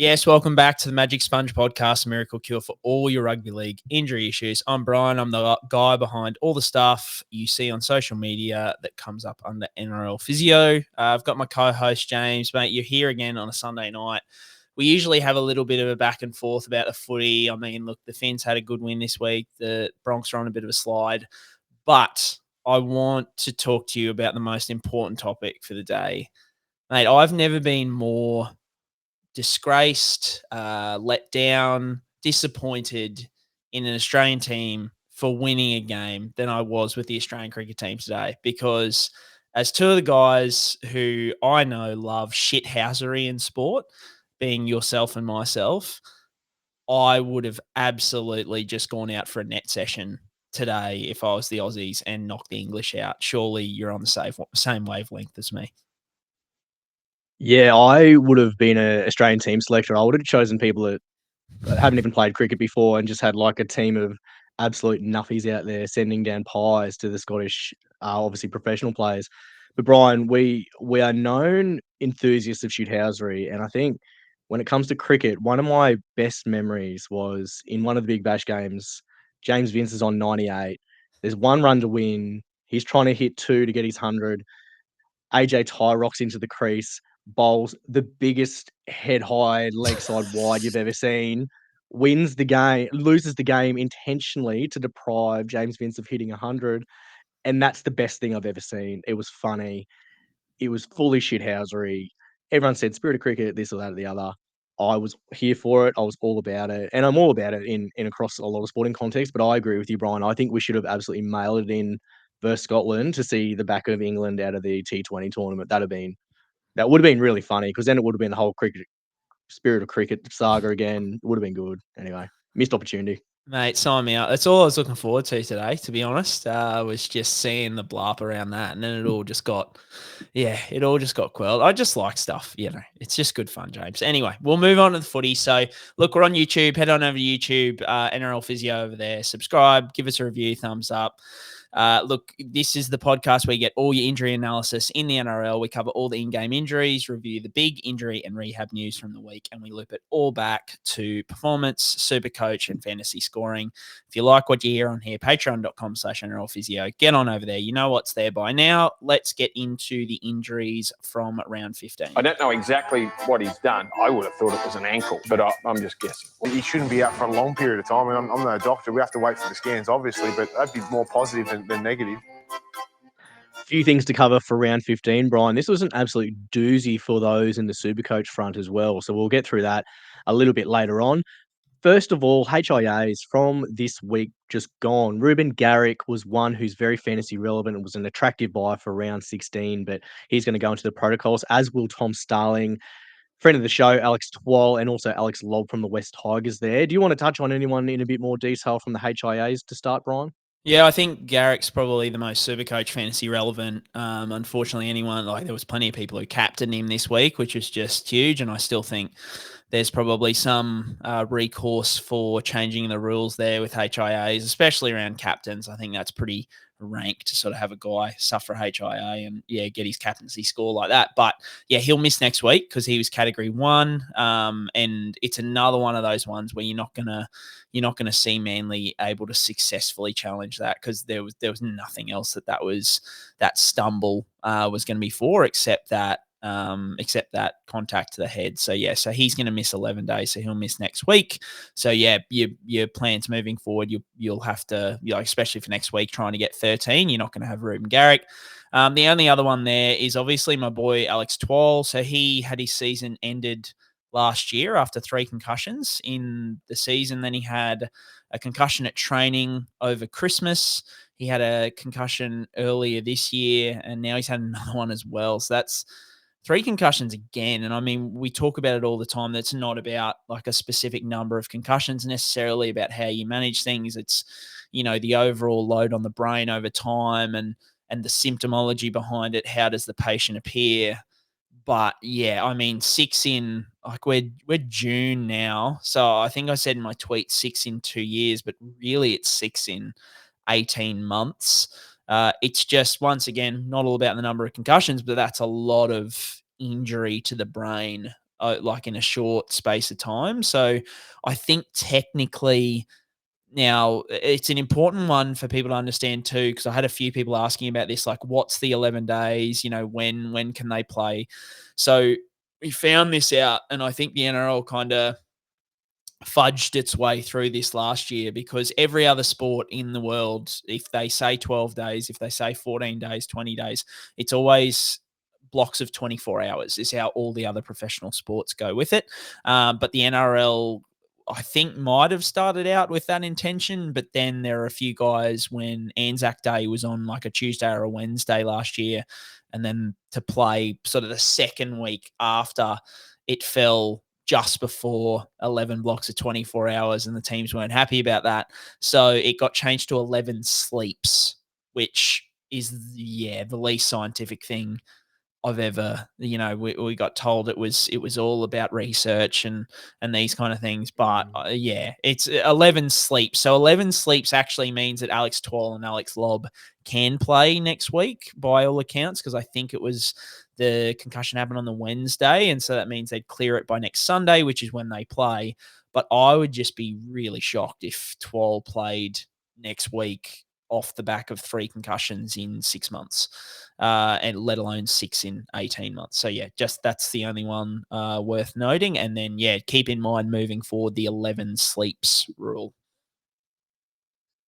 Yes, welcome back to the Magic Sponge Podcast, a miracle cure for all your rugby league injury issues. I'm Brien. I'm the guy behind all the stuff you see on social media that comes up under NRL Physio. I've got my co-host, James. Mate, you're here again on a Sunday night. We usually have a little bit of a back and forth about the footy. I mean, look, the Finns had a good win this week. The Broncos are on a bit of a slide. But I want to talk to you about the most important topic for the day. Mate, I've never been more disgraced, let down, disappointed in an Australian team for winning a game than I was with the Australian cricket team today, because as two of the guys who I know love shithousery in sport, being yourself and myself, I would have absolutely just gone out for a net session today if I was the Aussies and knocked the English out. Surely you're on the same wavelength as me. Yeah, I would have been an Australian team selector. I would have chosen people that haven't even played cricket before and just had like a team of absolute nuffies out there sending down pies to the Scottish, obviously professional players. But Brian, we are known enthusiasts of shithousery, and I think when it comes to cricket, one of my best memories was in one of the Big Bash games. James Vince is on 98. There's one run to win. He's trying to hit two to get his 100. AJ Ty rocks into the crease, bowls the biggest head high, leg side wide you've ever seen, wins the game, loses the game intentionally to deprive James Vince of hitting 100. And that's the best thing I've ever seen. It was funny. It was fully shithousery. Everyone said spirit of cricket, this or that or the other. I was here for it. I was all about it. And I'm all about it in across a lot of sporting contexts. But I agree with you, Brian. I think we should have absolutely mailed it in versus Scotland to see the back of England out of the T20 tournament. That would have been really funny, because then it would have been the whole cricket spirit of cricket saga again. It would have been good. Anyway, missed opportunity. Mate, sign me up. That's all I was looking forward to today, to be honest. Was just seeing the blarp around that, and then it all just got quelled. I just like stuff, it's just good fun, James. Anyway, we'll move on to the footy. So, look, we're on YouTube. Head on over to YouTube, NRL Physio over there. Subscribe, give us a review, thumbs up. Look, this is the podcast where you get all your injury analysis in the NRL. We cover all the in-game injuries, review the big injury and rehab news from the week, and we loop it all back to performance, SuperCoach, and fantasy scoring. If you like what you hear on here, patreon.com/NRL Physio. Get on over there. You know what's there by now. Let's get into the injuries from round 15. I don't know exactly what he's done. I would have thought it was an ankle, but I'm just guessing. He shouldn't be out for a long period of time. I mean, I'm no doctor. We have to wait for the scans, obviously, but that'd be more positive than negative. Few things to cover for round 15, Brian. This was an absolute doozy for those in the SuperCoach front as well. So we'll get through that a little bit later on. First of all, HIAs from this week just gone. Reuben Garrick was one who's very fantasy relevant and was an attractive buy for round 16, but he's going to go into the protocols, as will Tom Starling, friend of the show, Alex Twal, and also Alex Lobb from the West Tigers there. Do you want to touch on anyone in a bit more detail from the HIAs to start, Brian? Yeah, I think Garrick's probably the most SuperCoach fantasy relevant. Unfortunately, there was plenty of people who captained him this week, which is just huge. And I still think there's probably some recourse for changing the rules there with HIAs, especially around captains. I think that's pretty rank to sort of have a guy suffer HIA and get his captaincy score like that. But yeah, he'll miss next week because he was category 1. And it's another one of those ones where you're not gonna see Manly able to successfully challenge that, because there was nothing else that stumble was going to be for except that contact to the head. So he's going to miss 11 days. So he'll miss next week. So your plans moving forward, you'll have to, especially for next week, trying to get 13. You're not going to have Reuben Garrick. The only other one there is obviously my boy Alex Twal. So he had his season ended last year after 3 concussions in the season. Then he had a concussion at training over Christmas. He had a concussion earlier this year, and now he's had another one as well. So that's 3 concussions again. And I mean, we talk about it all the time. That's not about like a specific number of concussions necessarily, about how you manage things. It's, the overall load on the brain over time and the symptomology behind it. How does the patient appear? But yeah, I mean, 6 in, like we're June now. So I think I said in my tweet 6 in 2 years, but really it's 6 in 18 months. It's just, once again, not all about the number of concussions, but that's a lot of injury to the brain like in a short space of time. So I think technically now it's an important one for people to understand too, because I had a few people asking about this, like what's the 11 days, when can they play? So we found this out, and I think the NRL kind of fudged its way through this last year, because every other sport in the world, if they say 12 days, if they say 14 days, 20 days, it's always blocks of 24 hours is how all the other professional sports go with it. But the NRL, I think, might have started out with that intention, but then there are a few guys when Anzac Day was on like a Tuesday or a Wednesday last year, and then to play sort of the second week after, it fell just before 11 blocks of 24 hours, and the teams weren't happy about that. So it got changed to 11 sleeps, which is, the least scientific thing I've ever, we got told it was all about research and these kind of things. But it's 11 sleeps. So 11 sleeps actually means that Alex Twal and Alex Lobb can play next week by all accounts, because I think it was the concussion happened on the Wednesday. And so that means they'd clear it by next Sunday, which is when they play. But I would just be really shocked if Twal played next week off the back of 3 concussions in 6 months, and let alone 6 in 18 months. So that's the only one worth noting. And then keep in mind moving forward the 11 sleeps rule.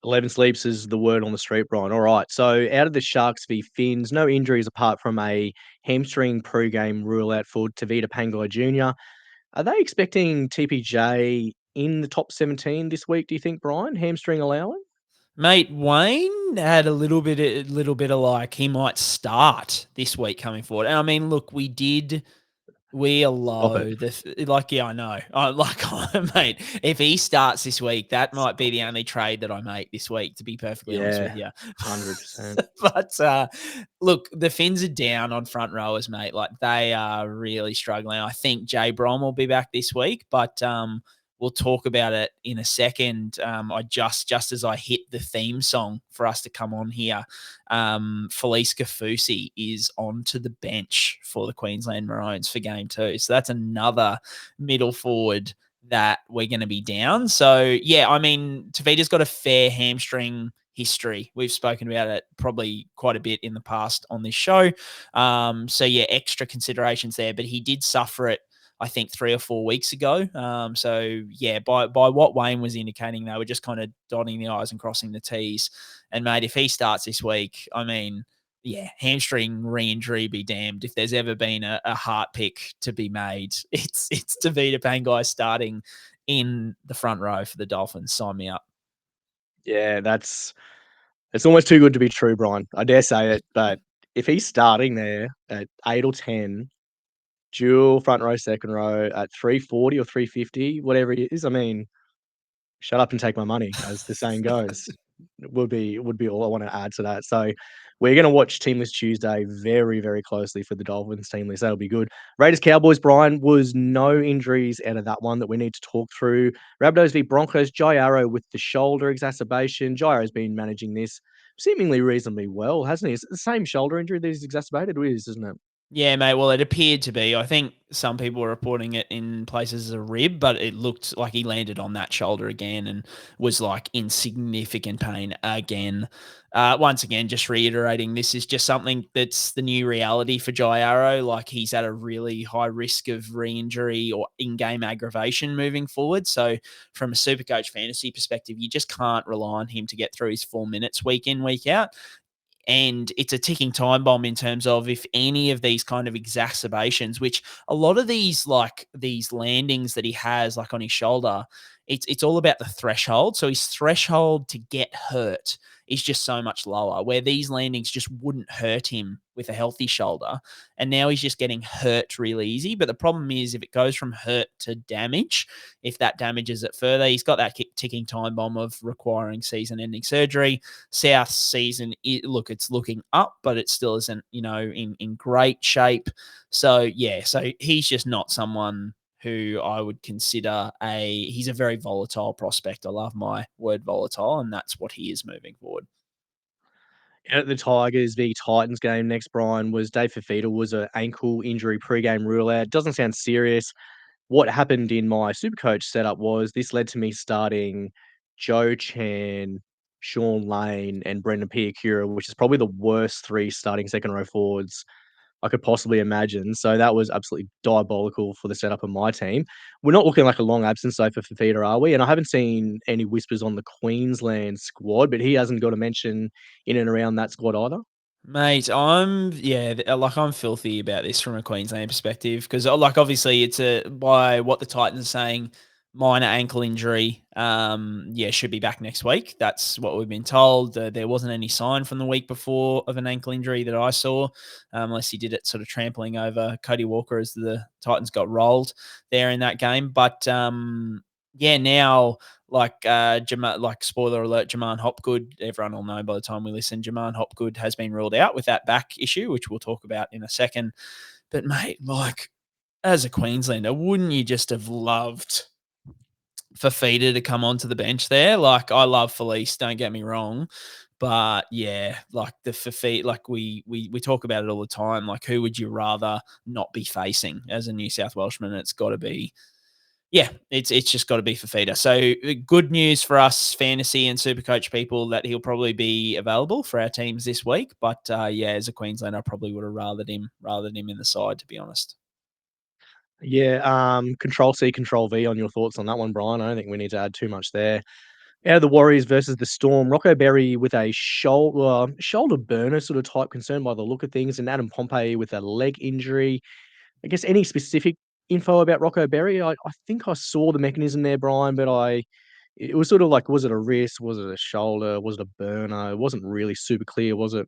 11 sleeps is the word on the street, Brian. All right. So out of the Sharks v Finns, no injuries apart from a hamstring pre-game rule out for Tevita Pangai Jr. Are they expecting TPJ in the top 17 this week, do you think, Brian? Hamstring allowing? Mate, Wayne had a little bit of like he might start this week coming forward. And I mean, look, we are low. I know. Mate, if he starts this week, that might be the only trade that I make this week, to be perfectly honest with you. 100%. But look, the Finns are down on front rowers, mate. Like, they are really struggling. I think Jay Brom will be back this week, but we'll talk about it in a second. I just as I hit the theme song for us to come on here, Felice Kafusi is onto the bench for the Queensland Maroons for game 2. So that's another middle forward that we're going to be down. So, I mean, Tevita's got a fair hamstring history. We've spoken about it probably quite a bit in the past on this show. Extra considerations there, but he did suffer it, I think, 3 or 4 weeks ago. By what Wayne was indicating, they were just kind of dotting the I's and crossing the T's. And, mate, if he starts this week, I mean, hamstring re-injury be damned. If there's ever been a heart pick to be made, it's Tevita Pangai starting in the front row for the Dolphins. Sign me up. Yeah, it's almost too good to be true, Brian. I dare say it, but if he's starting there at 8 or 10, dual front row, second row at 340 or 350, whatever it is, I mean, shut up and take my money, as the saying goes. would be all I want to add to that. So we're going to watch Team List Tuesday very, very closely for the Dolphins team list. That'll be good. Raiders Cowboys, Brian, was no injuries out of that one that we need to talk through. Rabbitohs v Broncos, Jai Arrow with the shoulder exacerbation. Jai Arrow's been managing this seemingly reasonably well, hasn't he? It's the same shoulder injury that he's exacerbated with, isn't it? Yeah, mate. Well, it appeared to be. I think some people were reporting it in places as a rib, but it looked like he landed on that shoulder again and was like in significant pain again. Once again, just reiterating, this is just something that's the new reality for Jai Arrow. Like, he's at a really high risk of re-injury or in-game aggravation moving forward. So from a SuperCoach fantasy perspective, you just can't rely on him to get through his 4 minutes week in, week out. And it's a ticking time bomb in terms of if any of these kind of exacerbations, which a lot of these landings that he has like on his shoulder, it's all about the threshold. So his threshold to get hurt is just so much lower, where these landings just wouldn't hurt him with a healthy shoulder. And now he's just getting hurt really easy. But the problem is, if it goes from hurt to damage, if that damages it further, he's got that ticking time bomb of requiring season-ending surgery. South's season, it's looking up, but it still isn't, in great shape. So he's just not someone who I would consider he's a very volatile prospect. I love my word volatile, and that's what he is moving forward. At the Tigers v Titans game next, Brian, was Dave Fifita was an ankle injury pre-game rule out. Doesn't sound serious. What happened in my Supercoach setup was this led to me starting Joe Chan, Sean Lane, and Brendan Piakura, which is probably the worst 3 starting second row forwards I could possibly imagine. So that was absolutely diabolical for the setup of my team. We're not looking like a long absence though for Fifita, are we? And I haven't seen any whispers on the Queensland squad, but he hasn't got a mention in and around that squad either. Mate, I'm filthy about this from a Queensland perspective because obviously it's by what the Titans are saying, minor ankle injury. Should be back next week. That's what we've been told. There wasn't any sign from the week before of an ankle injury that I saw, unless he did it sort of trampling over Cody Walker as the Titans got rolled there in that game. But now. Spoiler alert, Jaman Hopgood, everyone will know by the time we listen, Jaman Hopgood has been ruled out with that back issue, which we'll talk about in a second. But mate, as a Queenslander, wouldn't you just have loved Fifita to come onto the bench there? I love Felice, don't get me wrong. But yeah, the Fifita, we talk about it all the time. Who would you rather not be facing as a New South Welshman? It's got to be it's just got to be Fifita. So good news for us fantasy and Supercoach people that he'll probably be available for our teams this week. But as a Queenslander, I probably would have rathered him in the side, to be honest. Yeah, Control C, Control V on your thoughts on that one, Brian. I don't think we need to add too much there. Out of the Warriors versus the Storm, Rocco Berry with a shoulder burner sort of type concern by the look of things, and Adam Pompey with a leg injury. I guess any specific info about Rocco Berry? I think I saw the mechanism there, Brian, but it was sort of was it a wrist? Was it a shoulder? Was it a burner? It wasn't really super clear, was it?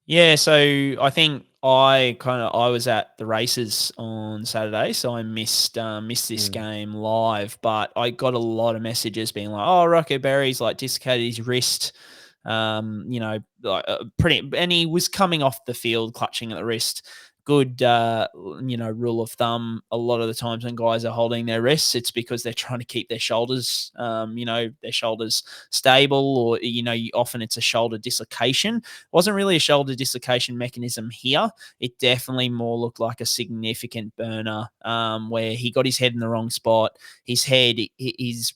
Yeah, so I think I was at the races on Saturday, so I missed this game live, but I got a lot of messages being like, "Oh, Rocco Berry's dislocated his wrist." And he was coming off the field clutching at the wrist. Good, rule of thumb. A lot of the times when guys are holding their wrists, it's because they're trying to keep their shoulders, their shoulders stable, or often it's a shoulder dislocation. Wasn't really a shoulder dislocation mechanism here. It definitely more looked like a significant burner, where he got his head in the wrong spot. His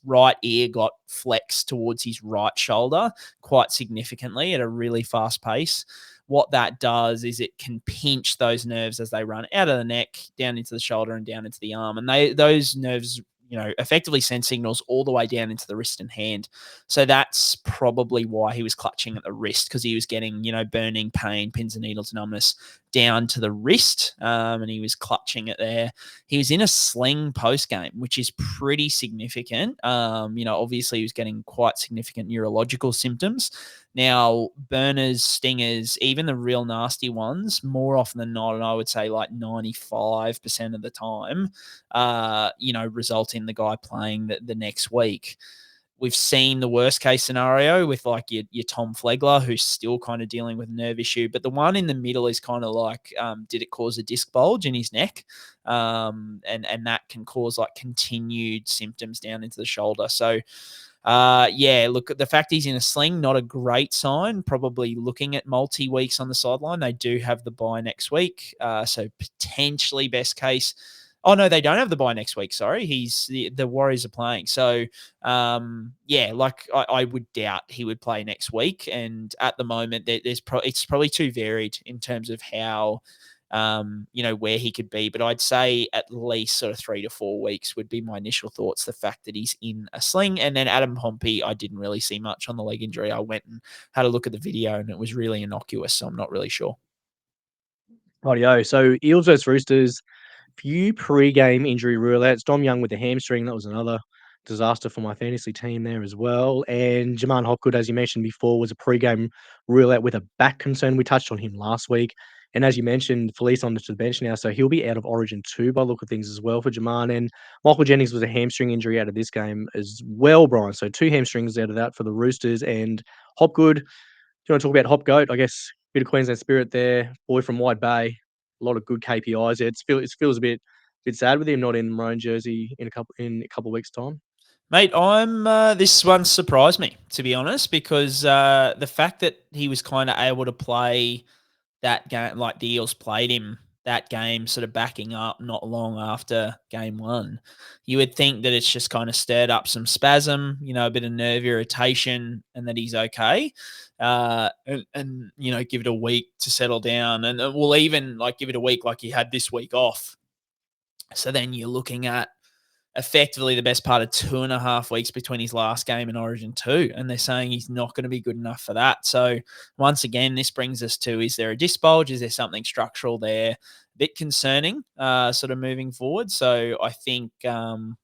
right ear got flexed towards his right shoulder quite significantly at a really fast pace. What that does is it can pinch those nerves as they run out of the neck, down into the shoulder and down into the arm. And those nerves, effectively send signals all the way down into the wrist and hand. So that's probably why he was clutching at the wrist, because he was getting, burning pain, pins and needles, numbness down to the wrist, and he was clutching it there. He was in a sling post-game, which is pretty significant. Obviously he was getting quite significant neurological symptoms. Now, burners, stingers, even the real nasty ones, more often than not, and I would say 95% of the time, result in the guy playing the next week. We've seen the worst case scenario with your Tom Flegler, who's still kind of dealing with a nerve issue. But the one in the middle is kind of did it cause a disc bulge in his neck? And that can cause continued symptoms down into the shoulder. So, look, the fact he's in a sling, not a great sign. Probably looking at multi-weeks on the sideline. They do have the bye next week. So potentially best case. Oh, no, they don't have the bye next week. Sorry. The Warriors are playing. So, I would doubt he would play next week. And at the moment, it's probably too varied in terms of how, where he could be. But I'd say at least sort of 3 to 4 weeks would be my initial thoughts. The fact that he's in a sling. And then Adam Pompey, I didn't really see much on the leg injury. I went and had a look at the video and it was really innocuous. So I'm not really sure. Rightio. So Eels versus Roosters. Few pre-game injury rule-outs. Dom Young with the hamstring. That was another disaster for my fantasy team there as well. And Jaman Hopgood, as you mentioned before, was a pre-game rule-out with a back concern. We touched on him last week. And as you mentioned, Felice on the bench now, so he'll be out of Origin 2 by look of things as well for Jaman. And Michael Jennings was a hamstring injury out of this game as well, Brian. So 2 hamstrings out of that for the Roosters. And Hopgood, do you want to talk about Hopgood? I guess bit of Queensland spirit there. Boy from Wide Bay. A lot of good KPIs. It feels a bit sad with him not in the maroon jersey in a couple of weeks' time. Mate, I'm this one surprised me, to be honest, because the fact that he was kind of able to play that game, like the Eels played him that game, sort of backing up not long after game one, you would think that it's just kind of stirred up some spasm, a bit of nerve irritation, and that he's okay. And give it a week to settle down. And we'll even give it a week like he had this week off. So then you're looking at effectively the best part of 2.5 weeks between his last game and Origin 2. And they're saying he's not going to be good enough for that. So once again, this brings us to, is there a disc bulge? Is there something structural there? A bit concerning sort of moving forward. So I think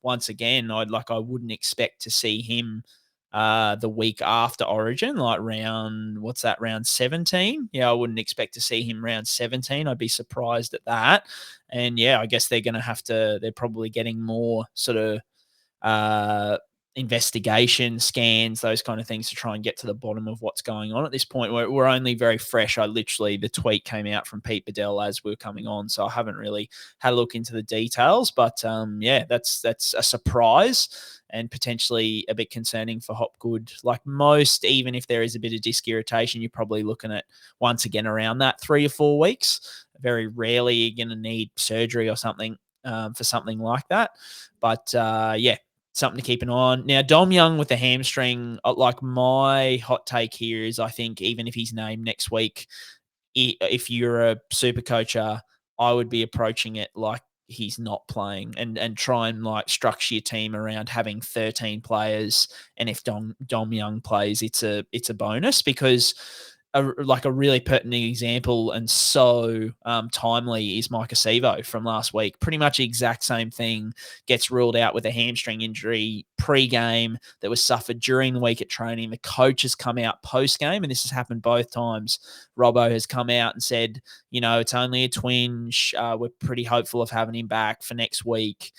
once again, I wouldn't expect to see him the week after Origin, like round 17? Yeah, I wouldn't expect to see him round 17. I'd be surprised at that. And yeah, I guess they're going to they're probably getting more sort of investigation, scans, those kind of things to try and get to the bottom of what's going on at this point. We're only very fresh. The tweet came out from Pete Bedell as we were coming on, so I haven't really had a look into the details. But yeah, that's a surprise and potentially a bit concerning for Hopgood. Like most, even if there is a bit of disc irritation, you're probably looking at once again around that 3 to 4 weeks. Very rarely you're going to need surgery or something for something like that. But yeah, something to keep an eye on. Now, Dom Young with the hamstring, my hot take here is I think even if he's named next week, if you're a super coacher, I would be approaching it like he's not playing and try and structure your team around having 13 players. And if Dom Young plays, it's a bonus, because a really pertinent example and so timely is Micah Sevo from last week. Pretty much the exact same thing, gets ruled out with a hamstring injury pre-game that was suffered during the week at training. The coach has come out post-game, and this has happened both times. Robbo has come out and said, it's only a twinge. We're pretty hopeful of having him back for next week.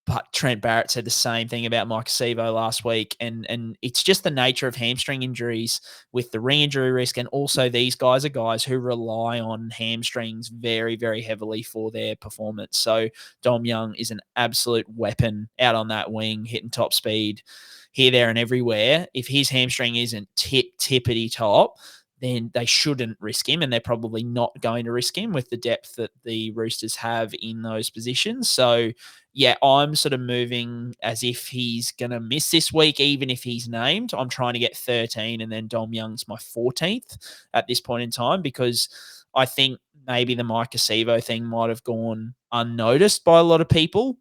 But Trent Barrett said the same thing about Mike Sevo last week. And it's just the nature of hamstring injuries with the re-injury risk. And also these guys are guys who rely on hamstrings very, very heavily for their performance. So Dom Young is an absolute weapon out on that wing, hitting top speed here, there, and everywhere. If his hamstring isn't tippity top, then they shouldn't risk him, and they're probably not going to risk him with the depth that the Roosters have in those positions. So, yeah, I'm sort of moving as if he's going to miss this week, even if he's named. I'm trying to get 13, and then Dom Young's my 14th at this point in time, because I think maybe the Micah Sevo thing might have gone unnoticed by a lot of people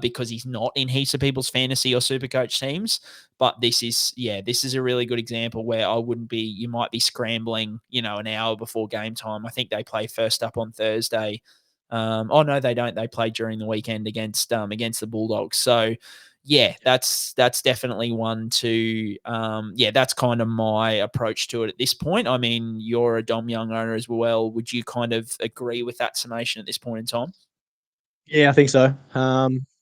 because he's not in heaps of people's fantasy or supercoach teams. But this is a really good example where you might be scrambling, an hour before game time. I think they play first up on Thursday. Oh no, they don't. They play during the weekend against the Bulldogs. So yeah, that's definitely one to that's kind of my approach to it at this point. I mean, you're a Dom Young owner as well. Would you kind of agree with that summation at this point in time? Yeah, I think so.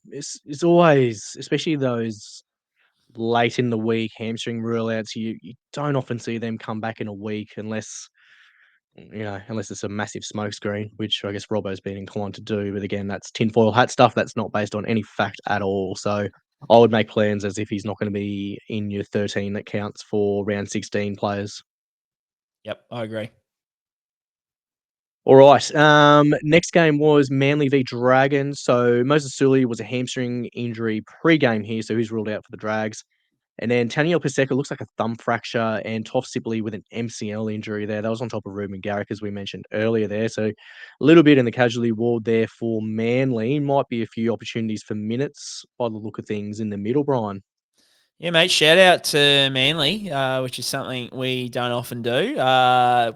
It's always, especially those late in the week hamstring rule-outs, you don't often see them come back in a week unless it's a massive smokescreen, which I guess Robbo's been inclined to do. But again, that's tinfoil hat stuff. That's not based on any fact at all. So I would make plans as if he's not going to be in your 13 that counts for round 16 players. Yep, I agree. All right. Next game was Manly v Dragons. So Moses Suli was a hamstring injury pre-game here, so he's ruled out for the Drags. And then Taniela Paseka looks like a thumb fracture, and Toff Sipley with an MCL injury there. That was on top of Reuben and Garrick, as we mentioned earlier there. So a little bit in the casualty ward there for Manly. Might be a few opportunities for minutes by the look of things in the middle, Brien. Yeah, mate, shout out to Manly, which is something we don't often do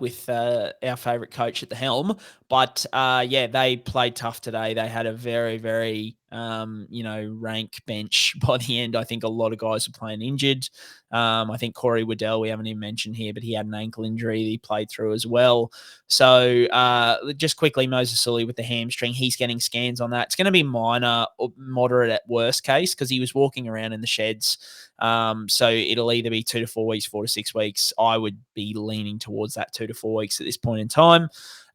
with our favourite coach at the helm. But, yeah, they played tough today. They had a very, very, rank bench by the end. I think a lot of guys were playing injured. I think Corey Waddell, we haven't even mentioned here, but he had an ankle injury that he played through as well. So just quickly, Moses Suli with the hamstring, he's getting scans on that. It's going to be minor or moderate at worst case because he was walking around in the sheds. So it'll either be 2 to 4 weeks, 4 to 6 weeks. I would be leaning towards that 2 to 4 weeks at this point in time.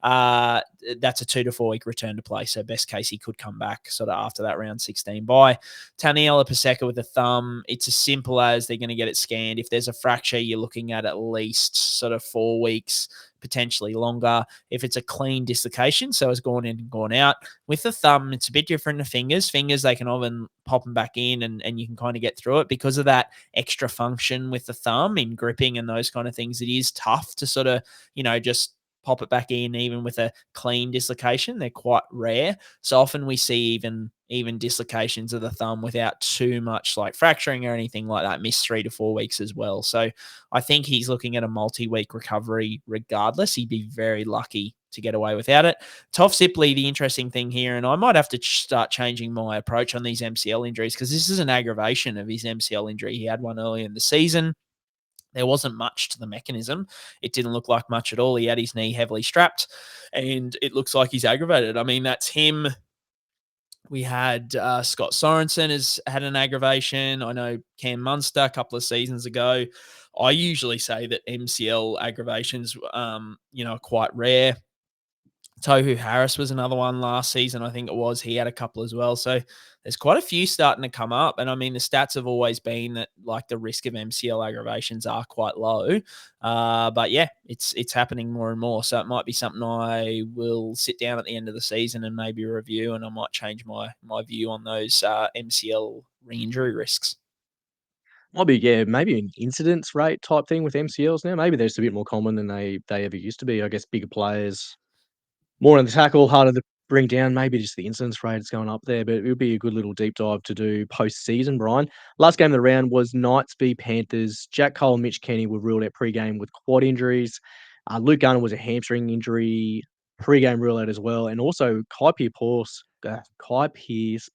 that's a 2 to 4 week return to play. So best case, he could come back sort of after that round 16 bye. Taniela Paseka with a thumb. It's as simple as they're going to get it scanned. If there's a fracture, you're looking at least sort of 4 weeks, potentially longer. If it's a clean dislocation, so it's gone in and gone out. With the thumb, it's a bit different to fingers. Fingers, they can often pop them back in and you can kind of get through it because of that extra function with the thumb in gripping and those kind of things. It is tough to sort of, just pop it back in even with a clean dislocation. They're quite rare. So often we see even dislocations of the thumb without too much like fracturing or anything like that, miss 3 to 4 weeks as well. So I think he's looking at a multi-week recovery regardless. He'd be very lucky to get away without it. Toff Sipley, the interesting thing here, and I might have to start changing my approach on these MCL injuries because this is an aggravation of his MCL injury. He had one early in the season. There wasn't much to the mechanism. It didn't look like much at all. He had his knee heavily strapped, and it looks like he's aggravated. I mean, that's him. We had Scott Sorensen has had an aggravation. I know Cam Munster a couple of seasons ago. I usually say that MCL aggravations, are quite rare. Tohu Harris was another one last season, I think it was. He had a couple as well. So there's quite a few starting to come up. And I mean, the stats have always been that like the risk of MCL aggravations are quite low. But yeah, it's happening more and more. So it might be something I will sit down at the end of the season and maybe review, and I might change my view on those MCL re-injury risks. Might be, maybe an incidence rate type thing with MCLs now. Maybe they're just a bit more common than they ever used to be. I guess bigger players, more on the tackle, harder to bring down. Maybe just the incidence rate is going up there, but it would be a good little deep dive to do post-season, Brien. Last game of the round was Knights v Panthers. Jack Cole and Mitch Kenny were ruled out pre-game with quad injuries. Luke Garner was a hamstring injury, pre-game rule out as well. And also Kai Pearce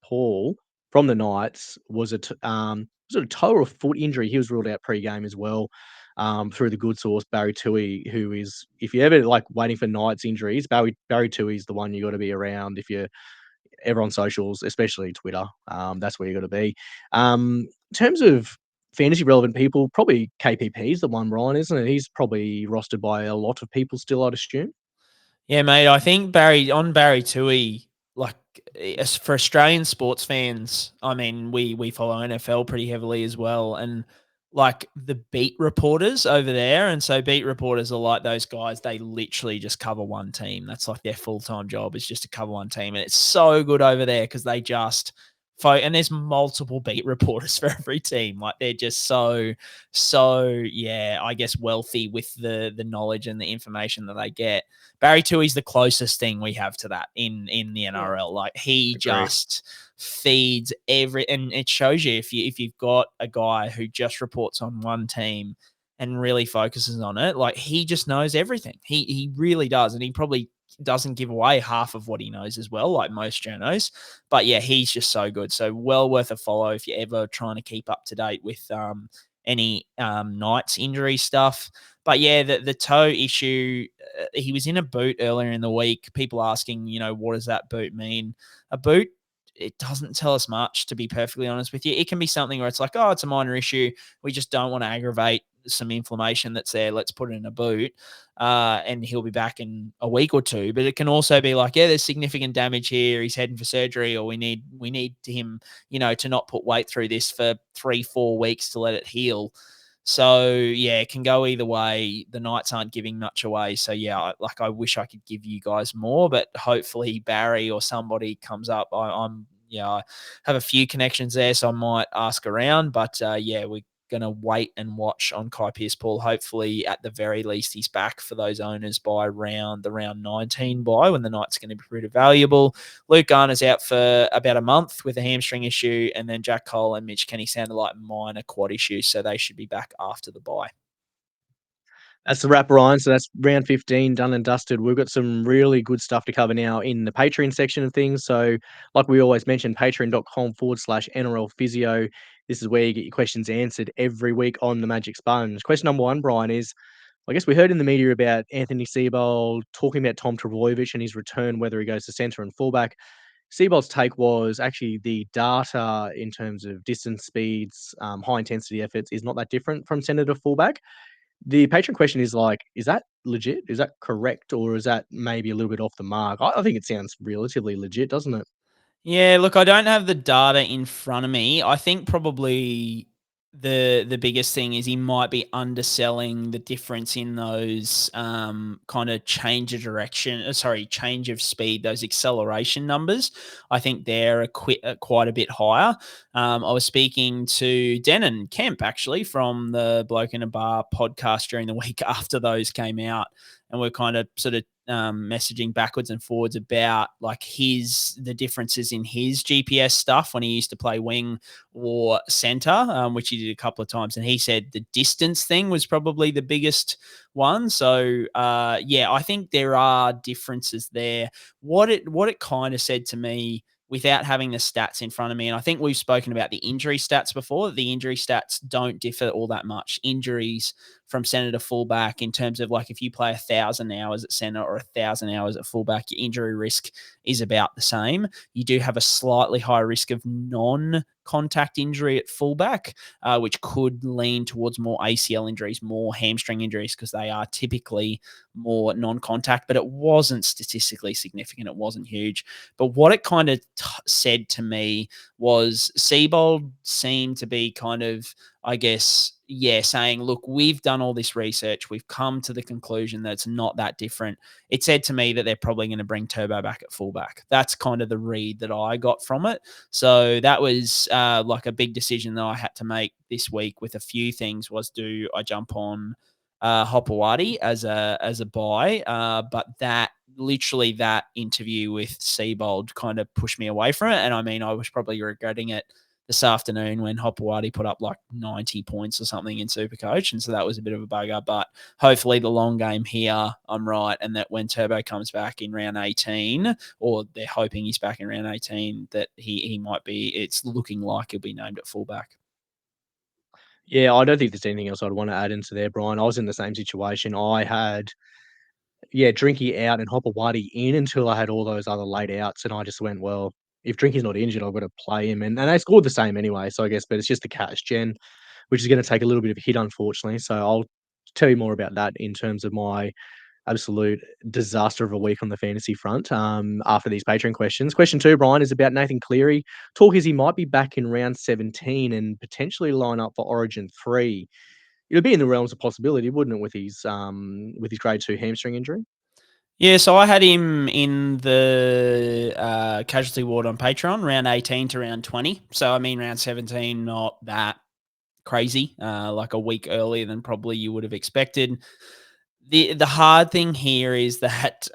Paul from the Knights was a total of foot injury. He was ruled out pre-game as well. Through the good source, Barry Tui, who is, if you're ever like waiting for Knights injuries, Barry Tui is the one you got to be around if you're ever on socials, especially Twitter. That's where you got to be. In terms of fantasy relevant people, probably KPP is the one, Ryan, isn't it? He's probably rostered by a lot of people still, I'd assume. Yeah, mate. I think Barry Tui, like for Australian sports fans, I mean, we follow NFL pretty heavily as well, and like the beat reporters over there, and so beat reporters are like those guys. They literally just cover one team. That's like their full-time job is just to cover one team, and it's so good over there because they just and there's multiple beat reporters for every team. Like they're just so yeah, I guess wealthy with the knowledge and the information that they get. Barry Tui's the closest thing we have to that in the NRL. Like he just feeds and it shows you if you've got a guy who just reports on one team and really focuses on it, like he just knows everything. He really does, and he probably doesn't give away half of what he knows as well, like most journos. But yeah, he's just so good. So well worth a follow if you're ever trying to keep up to date with any Knights injury stuff. But yeah, the toe issue, he was in a boot earlier in the week. People asking, what does that boot mean? A boot, it doesn't tell us much, to be perfectly honest with you. It can be something where it's like, oh, it's a minor issue. We just don't want to aggravate some inflammation that's there. Let's put it in a boot. And he'll be back in a week or two. But it can also be like, yeah, there's significant damage here. He's heading for surgery, or we need him, to not put weight through this for 3-4 weeks to let it heal. So yeah, it can go either way. The Knights aren't giving much away. So yeah, I wish I could give you guys more, but hopefully Barry or somebody comes up. I have a few connections there, so I might ask around. But yeah, we're going to wait and watch on Kai Pearce Paul. Hopefully, at the very least, he's back for those owners by the round 19 bye, when the Knights going to be pretty valuable. Luke Garner's out for about a month with a hamstring issue, and then Jack Cole and Mitch Kenny sounded like minor quad issues, so they should be back after the bye. That's the wrap, Ryan. So that's round 15 done and dusted. We've got some really good stuff to cover now in the Patreon section of things. So like we always mention, patreon.com/NRL Physio. This is where you get your questions answered every week on the Magic Sponge. Question number 1, Brian, is, I guess we heard in the media about Anthony Seibold talking about Tom Trbojevic and his return, whether he goes to centre and fullback. Seibold's take was actually the data in terms of distance, speeds, high intensity efforts is not that different from centre to fullback. The patron question is like, is that legit? Is that correct? Or is that maybe a little bit off the mark? I think it sounds relatively legit, doesn't it? Yeah, look, I don't have the data in front of me. I think probably the biggest thing is he might be underselling the difference in those kind of change of direction, change of speed, those acceleration numbers. I think they're quite a bit higher. I was speaking to Denon Kemp actually from the Bloke in a Bar podcast during the week after those came out, and we're kind of sort of messaging backwards and forwards about like the differences in his GPS stuff when he used to play wing or center, which he did a couple of times. And he said the distance thing was probably the biggest one. So yeah, I think there are differences there. What it kind of said to me, without having the stats in front of me, and I think we've spoken about the injury stats before, the injury stats don't differ all that much. Injuries from center to fullback, in terms of like if you play 1,000 hours at center or 1,000 hours at fullback, your injury risk is about the same. You do have a slightly higher risk of non-contact injury at fullback, which could lean towards more ACL injuries, more hamstring injuries, because they are typically more non-contact, but it wasn't statistically significant. It wasn't huge. But what it kind of said to me was Seibold seemed to be kind of, I guess, saying, look, we've done all this research. We've come to the conclusion that it's not that different. It said to me that they're probably going to bring Turbo back at fullback. That's kind of the read that I got from it. So that was like a big decision that I had to make this week with a few things. Was, do I jump on Hopawati as a buy? But that interview with Seibold kind of pushed me away from it. And I mean, I was probably regretting it this afternoon when Hopawati put up like 90 points or something in SuperCoach. And so that was a bit of a bugger. But hopefully the long game here, I'm right. And that when Turbo comes back in round 18, or they're hoping he's back in round 18, that he might be, it's looking like he'll be named at fullback. Yeah, I don't think there's anything else I'd want to add into there, Brian. I was in the same situation. I had, Drinky out and Hopawati in until I had all those other late outs. And I just went, well, if Drinky's not injured, I've got to play him. And they scored the same anyway. So I guess, but it's just the cash gen, which is going to take a little bit of a hit, unfortunately. So I'll tell you more about that in terms of my absolute disaster of a week on the fantasy front after these Patreon questions. Question 2, Brian, is about Nathan Cleary. Talk is he might be back in round 17 and potentially line up for Origin 3. It would be in the realms of possibility, wouldn't it, with his grade 2 hamstring injury? Yeah, so I had him in the casualty ward on Patreon, round 18 to round 20. So, I mean, round 17, not that crazy, like a week earlier than probably you would have expected. The hard thing here is that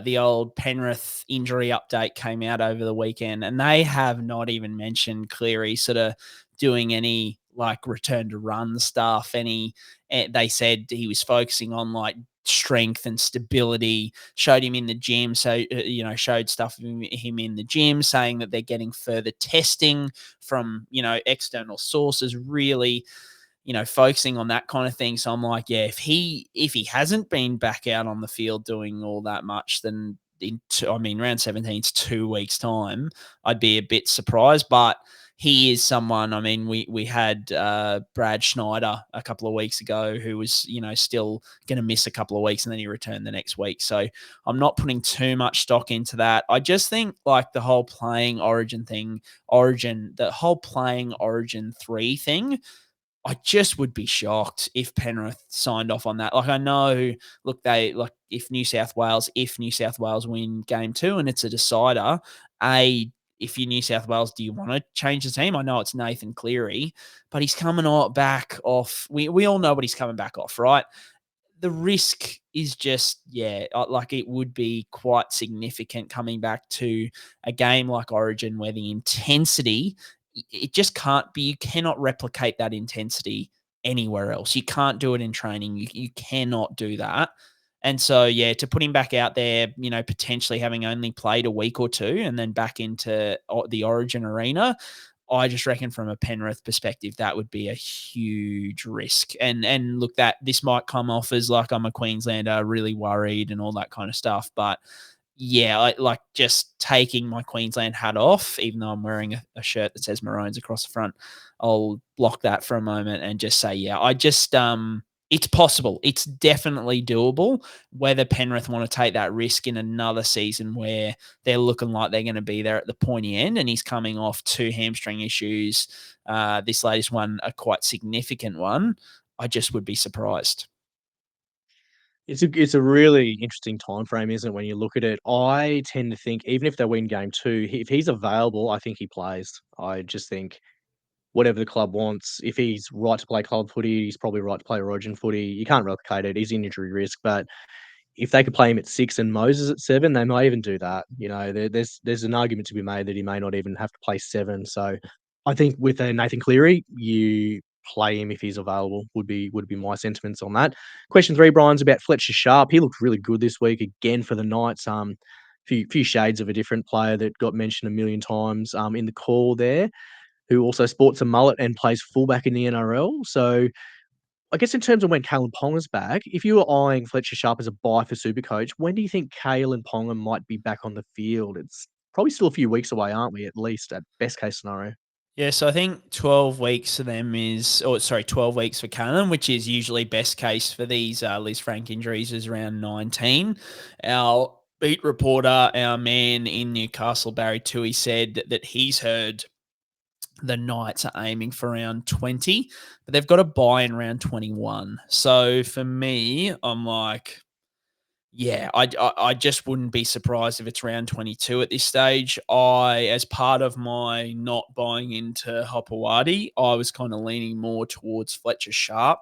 the old Penrith injury update came out over the weekend, and they have not even mentioned Cleary sort of doing any like return to run stuff. They said he was focusing on like strength and stability, showed him in the gym. So, showed stuff of him in the gym, saying that they're getting further testing from, external sources, really, focusing on that kind of thing. So I'm like, yeah, if he hasn't been back out on the field doing all that much, then round 17 is 2 weeks time, I'd be a bit surprised. But he is someone, I mean, we had Brad Schneider a couple of weeks ago who was, still going to miss a couple of weeks and then he returned the next week. So I'm not putting too much stock into that. I just think like the whole playing Origin 3 thing, I just would be shocked if Penrith signed off on that. Like, I know, look, if New South Wales win game 2 and it's a decider, if you're New South Wales, do you want to change the team? I know it's Nathan Cleary, but he's coming back off. We all know what he's coming back off, right? The risk is just, like it would be quite significant coming back to a game like Origin where the intensity, it just can't be, you cannot replicate that intensity anywhere else. You can't do it in training. You cannot do that. And so, to put him back out there, potentially having only played a week or two and then back into the Origin arena, I just reckon from a Penrith perspective, that would be a huge risk. And look, that this might come off as like I'm a Queenslander, really worried and all that kind of stuff. But I like just taking my Queensland hat off, even though I'm wearing a shirt that says Maroons across the front. I'll block that for a moment and just say, I just It's possible. It's definitely doable. Whether Penrith want to take that risk in another season where they're looking like they're going to be there at the pointy end, and he's coming off 2 hamstring issues. This latest one, a quite significant one. I just would be surprised. It's a really interesting time frame, isn't it? When you look at it, I tend to think even if they win game 2, if he's available, I think he plays. I just think whatever the club wants, if he's right to play club footy, he's probably right to play Origin footy. You can't replicate it. He's injury risk, but if they could play him at 6 and Moses at 7, they might even do that. There's an argument to be made that he may not even have to play 7. So I think with Nathan Cleary, you play him if he's available would be my sentiments on that. Question 3, Brian's about Fletcher Sharp. He looked really good this week again for the Knights. Few shades of a different player that got mentioned a million times in the call there, who also sports a mullet and plays fullback in the NRL. So I guess in terms of when Kale and Ponga's back, if you were eyeing Fletcher Sharp as a buy for SuperCoach, when do you think Kale and Ponga might be back on the field? It's probably still a few weeks away, aren't we? At least at best case scenario. Yeah, so I think 12 weeks for them 12 weeks for Cannon, which is usually best case for these Liz Frank injuries, is around 19. Our beat reporter, our man in Newcastle, Barry Toohey, said that he's heard the Knights are aiming for around 20, but they've got a buy in round 21. So for me, I'm like, yeah, I just wouldn't be surprised if it's round 22 at this stage. As part of my not buying into Hopewadi, I was kind of leaning more towards Fletcher Sharp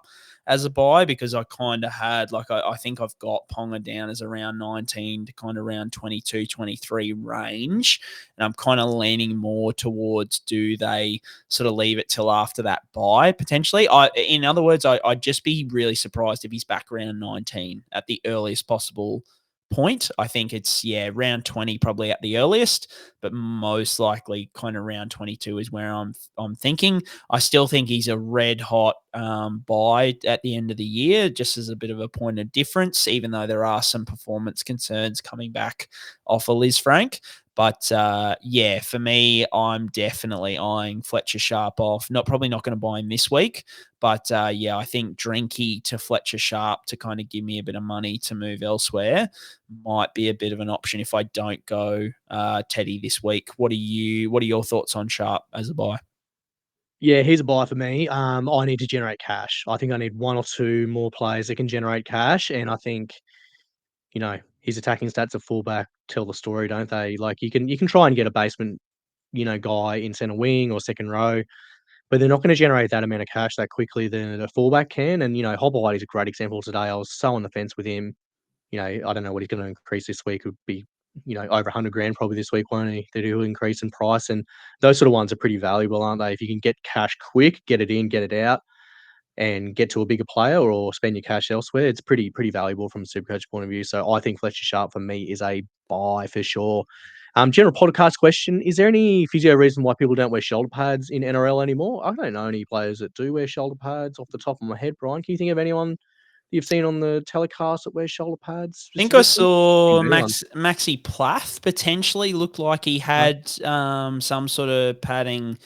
as a buy, because I kind of had, I think I've got Ponga down as around 19 to kind of around 22, 23 range. And I'm kind of leaning more towards, do they sort of leave it till after that buy potentially? In other words, I'd just be really surprised if he's back around 19 at the earliest possible point. I think it's, round 20 probably at the earliest, but most likely kind of round 22 is where I'm thinking. I still think he's a red hot buy at the end of the year, just as a bit of a point of difference, even though there are some performance concerns coming back off of Liz Frank. But for me, I'm definitely eyeing Fletcher Sharp off. Probably not going to buy him this week, but I think Drinky to Fletcher Sharp to kind of give me a bit of money to move elsewhere might be a bit of an option if I don't go Teddy this week. What are your thoughts on Sharp as a buy? Yeah, he's a buy for me. I need to generate cash. I think I need 1 or 2 more players that can generate cash, and I think, his attacking stats at fullback tell the story, don't they? Like you can try and get a basement, guy in center wing or second row, but they're not going to generate that amount of cash that quickly than a fullback can. And Hopewadi is a great example today. I was so on the fence with him. I don't know what he's going to increase this week. It would be, over 100 grand probably this week, won't he? That he'll increase in price, and those sort of ones are pretty valuable, aren't they? If you can get cash quick, get it in, get it out, and get to a bigger player or spend your cash elsewhere, it's pretty valuable from a SuperCoach point of view. So I think Fletcher Sharp for me is a buy for sure. General podcast question: is there any physio reason why people don't wear shoulder pads in NRL anymore? I don't know any players that do wear shoulder pads off the top of my head. Brian, can you think of anyone you've seen on the telecast that wears shoulder pads? I think I saw Maxi Plath potentially looked like he had some sort of padding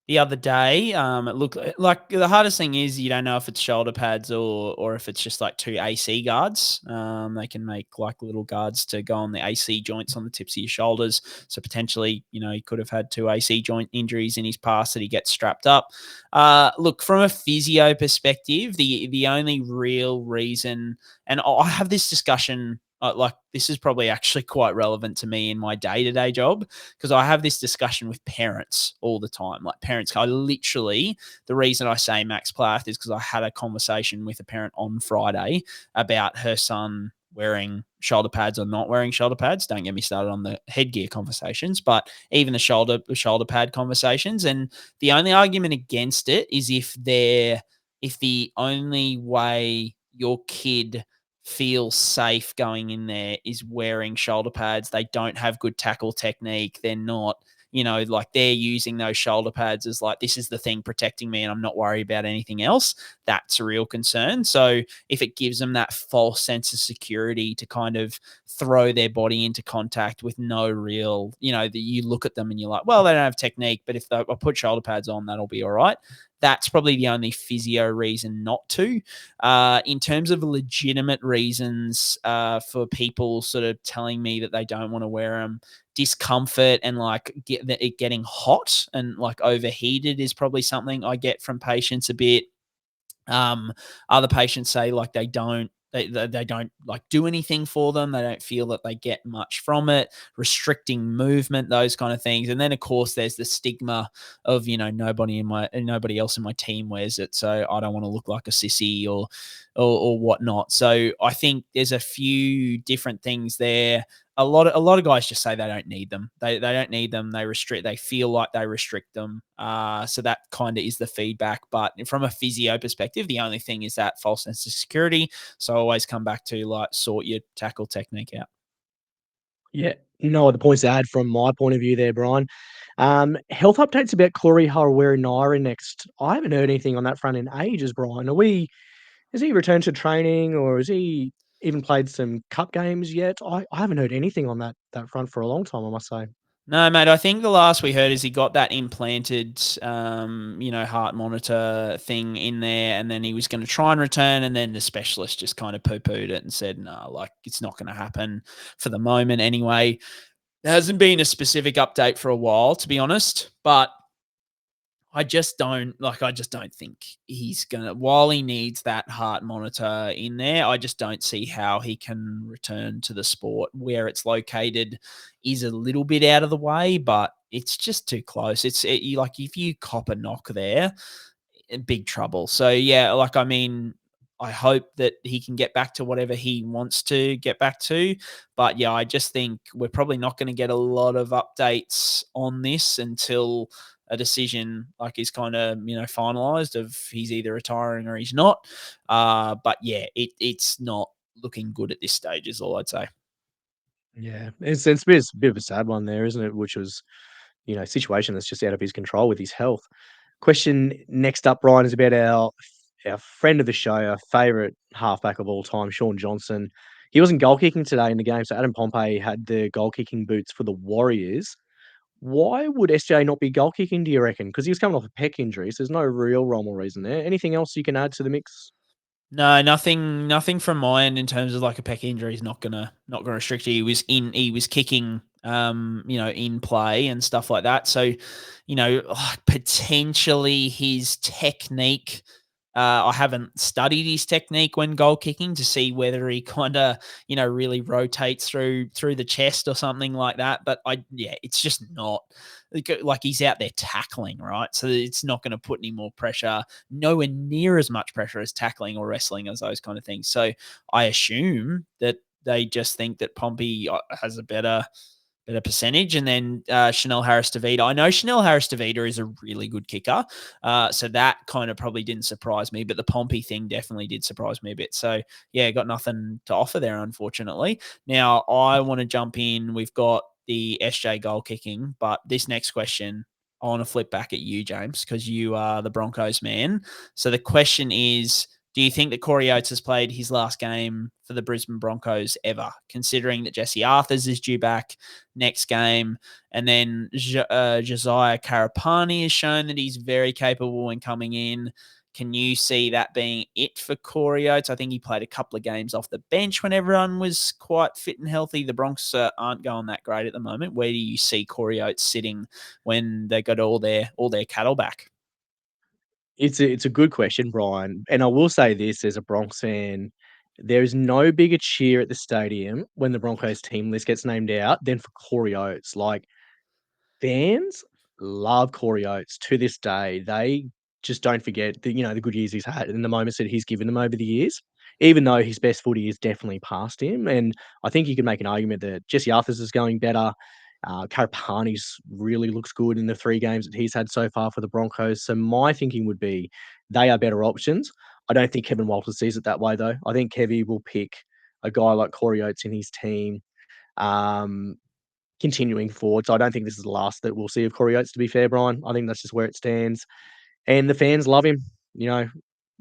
the other day. It looked like the hardest thing is you don't know if it's shoulder pads or if it's just like 2 AC guards. They can make like little guards to go on the AC joints on the tips of your shoulders. So potentially, he could have had 2 AC joint injuries in his past that he gets strapped up. Look, from a physio perspective, the only real reason, and I have this discussion, this is probably actually quite relevant to me in my day-to-day job, because I have this discussion with parents all the time. Like parents, the reason I say Max Plath is because I had a conversation with a parent on Friday about her son wearing shoulder pads or not wearing shoulder pads. Don't get me started on the headgear conversations, but even the shoulder pad conversations. And the only argument against it is if the only way your kid feel safe going in there is wearing shoulder pads, they don't have good tackle technique, they're not, they're using those shoulder pads as like, this is the thing protecting me and I'm not worried about anything else, that's a real concern. So if it gives them that false sense of security to kind of throw their body into contact with no real, that you look at them and you're like, well, they don't have technique, but if I put shoulder pads on, that'll be all right. that's probably the only physio reason not to. In terms of legitimate reasons for people sort of telling me that they don't want to wear them, discomfort and like it getting hot and like overheated is probably something I get from patients a bit. Other patients say like they don't like do anything for them. They don't feel that they get much from it, restricting movement, those kind of things. And then of course there's the stigma of, nobody else in my team wears it, so I don't want to look like a sissy or whatnot. So I think there's a few different things there. A lot of guys just say they don't need them. They don't need them. They feel like they restrict them. So that kind of is the feedback. But from a physio perspective, the only thing is that false sense of security. So I always come back to like sort your tackle technique out. Yeah, no other points to add from my point of view there, Brian. Health updates about Cleary, Harawira, Naira next. I haven't heard anything on that front in ages, Brian. Has he returned to training or has he even played some cup games yet? I haven't heard anything on that front for a long time, I must say. No, mate, I think the last we heard is he got that implanted, heart monitor thing in there, and then he was going to try and return, and then the specialist just kind of poo-pooed it and said, no, like, it's not going to happen for the moment anyway. There hasn't been a specific update for a while, to be honest, but I just don't think he's going to, while he needs that heart monitor in there, I just don't see how he can return to the sport. Where it's located is a little bit out of the way, but it's just too close. Like if you cop a knock there, big trouble. So yeah, I hope that he can get back to whatever he wants to get back to. But yeah, I just think we're probably not going to get a lot of updates on this until a decision like is kind of, finalized of he's either retiring or he's not. But yeah, it's not looking good at this stage is all I'd say. Yeah, it's a bit of a sad one there, isn't it? Which was, a situation that's just out of his control with his health. Question next up, Brian, is about our friend of the show, our favourite halfback of all time, Sean Johnson. He wasn't goal kicking today in the game, so Adam Pompey had the goal kicking boots for the Warriors. Why would SJ not be goal kicking, do you reckon? Because he was coming off a pec injury, so there's no real rhyme or reason there. Anything else you can add to the mix? No, nothing from my end in terms of like a pec injury is not gonna restrict you. He was kicking in play and stuff like that. So, potentially his technique. I haven't studied his technique when goal kicking to see whether he kind of, really rotates through the chest or something like that. But it's just not like he's out there tackling, right? So it's not going to put any more pressure, nowhere near as much pressure as tackling or wrestling as those kind of things. So I assume that they just think that Pompey has a better percentage. And then Chanel Harris-Tevita. I know Chanel Harris-Tevita is a really good kicker. So that kind of probably didn't surprise me, but the Pompey thing definitely did surprise me a bit. So yeah, got nothing to offer there, unfortunately. Now I want to jump in. We've got the SJ goal kicking, but this next question, I want to flip back at you, James, because you are the Broncos man. So the question is, do you think that Corey Oates has played his last game for the Brisbane Broncos ever, considering that Jesse Arthurs is due back next game? And then Josiah Karapani has shown that he's very capable when coming in. Can you see that being it for Corey Oates? I think he played a couple of games off the bench when everyone was quite fit and healthy. The Broncos aren't going that great at the moment. Where do you see Corey Oates sitting when they got all their cattle back? It's a good question, Brian. And I will say this as a Bronx fan, there is no bigger cheer at the stadium when the Broncos team list gets named out than for Corey Oates. Like, fans love Corey Oates to this day. They just don't forget the good years he's had and the moments that he's given them over the years, even though his best footy is definitely past him. And I think you could make an argument that Jesse Arthurs is going better. Karapani's really looks good in the 3 games that he's had so far for the Broncos. So my thinking would be they are better options. I don't think Kevin Walters sees it that way, though. I think Kevy will pick a guy like Corey Oates in his team. Continuing forward. So I don't think this is the last that we'll see of Corey Oates, to be fair, Brian. I think that's just where it stands. And the fans love him.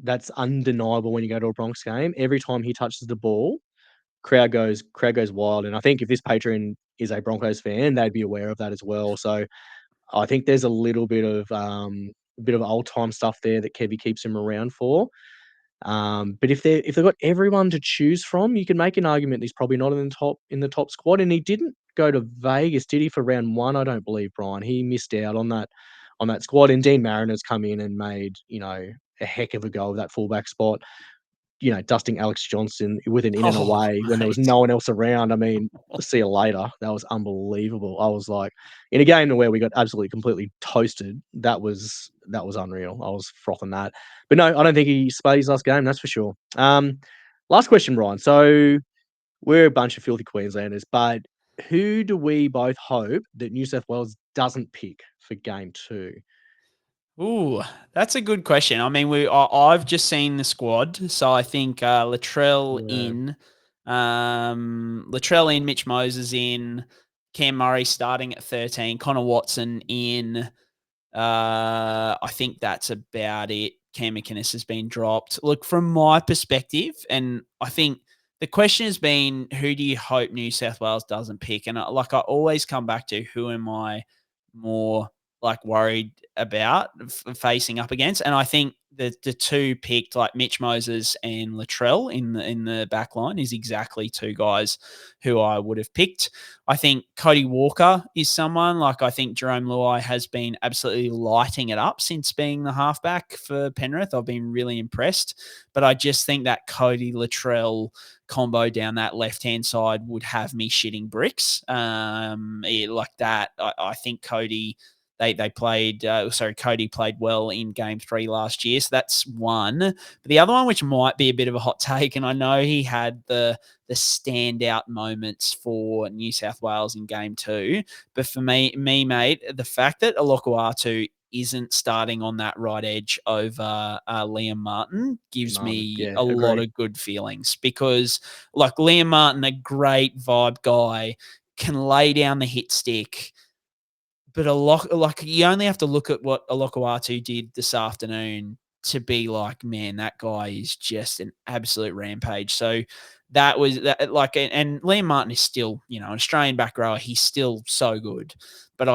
That's undeniable when you go to a Bronx game. Every time he touches the ball, crowd goes wild. And I think if this patron is a Broncos fan, they'd be aware of that as well. So I think there's a little bit of a bit of old time stuff there that Kevy keeps him around for. But if they've got everyone to choose from, you can make an argument he's probably not in the top squad. And he didn't go to Vegas, did he, for round 1? I don't believe, Brien. He missed out on that squad. And Dean Mariner's come in and made, a heck of a go of that fullback spot. Dusting Alex Johnson with an in and away when there was no one else around. I mean, see you later. That was unbelievable. I was like, in a game where we got absolutely completely toasted, that was unreal. I was frothing that. But no, I don't think he splayed his last game, that's for sure. Last question, Ryan. So we're a bunch of filthy Queenslanders, but who do we both hope that New South Wales doesn't pick for game 2? Ooh, that's a good question. I mean, I've just seen the squad, so I think Latrell in, Mitch Moses in, Cam Murray starting at 13, Connor Watson in. I think that's about it. Cam McInnes has been dropped. Look, from my perspective, and I think the question has been, who do you hope New South Wales doesn't pick? And I always come back to, who am I more worried about facing up against? And I think the two picked, like Mitch Moses and Latrell in the back line, is exactly two guys who I would have picked. I think Cody Walker is someone, I think Jerome Luai has been absolutely lighting it up since being the halfback for Penrith. I've been really impressed, but I just think that Cody Latrell combo down that left-hand side would have me shitting bricks. Like that, I think Cody... They played, Cody played well in game 3 last year. So that's one. But the other one, which might be a bit of a hot take, and I know he had the standout moments for New South Wales in game 2. But for me, mate, the fact that Olokoatu isn't starting on that right edge over Liam Martin gives me a lot of good feelings, because Liam Martin, a great vibe guy, can lay down the hit stick. But you only have to look at what Olokoatu did this afternoon to be like, man, that guy is just an absolute rampage. So that was that. And Liam Martin is still, an Australian back rower. He's still so good. But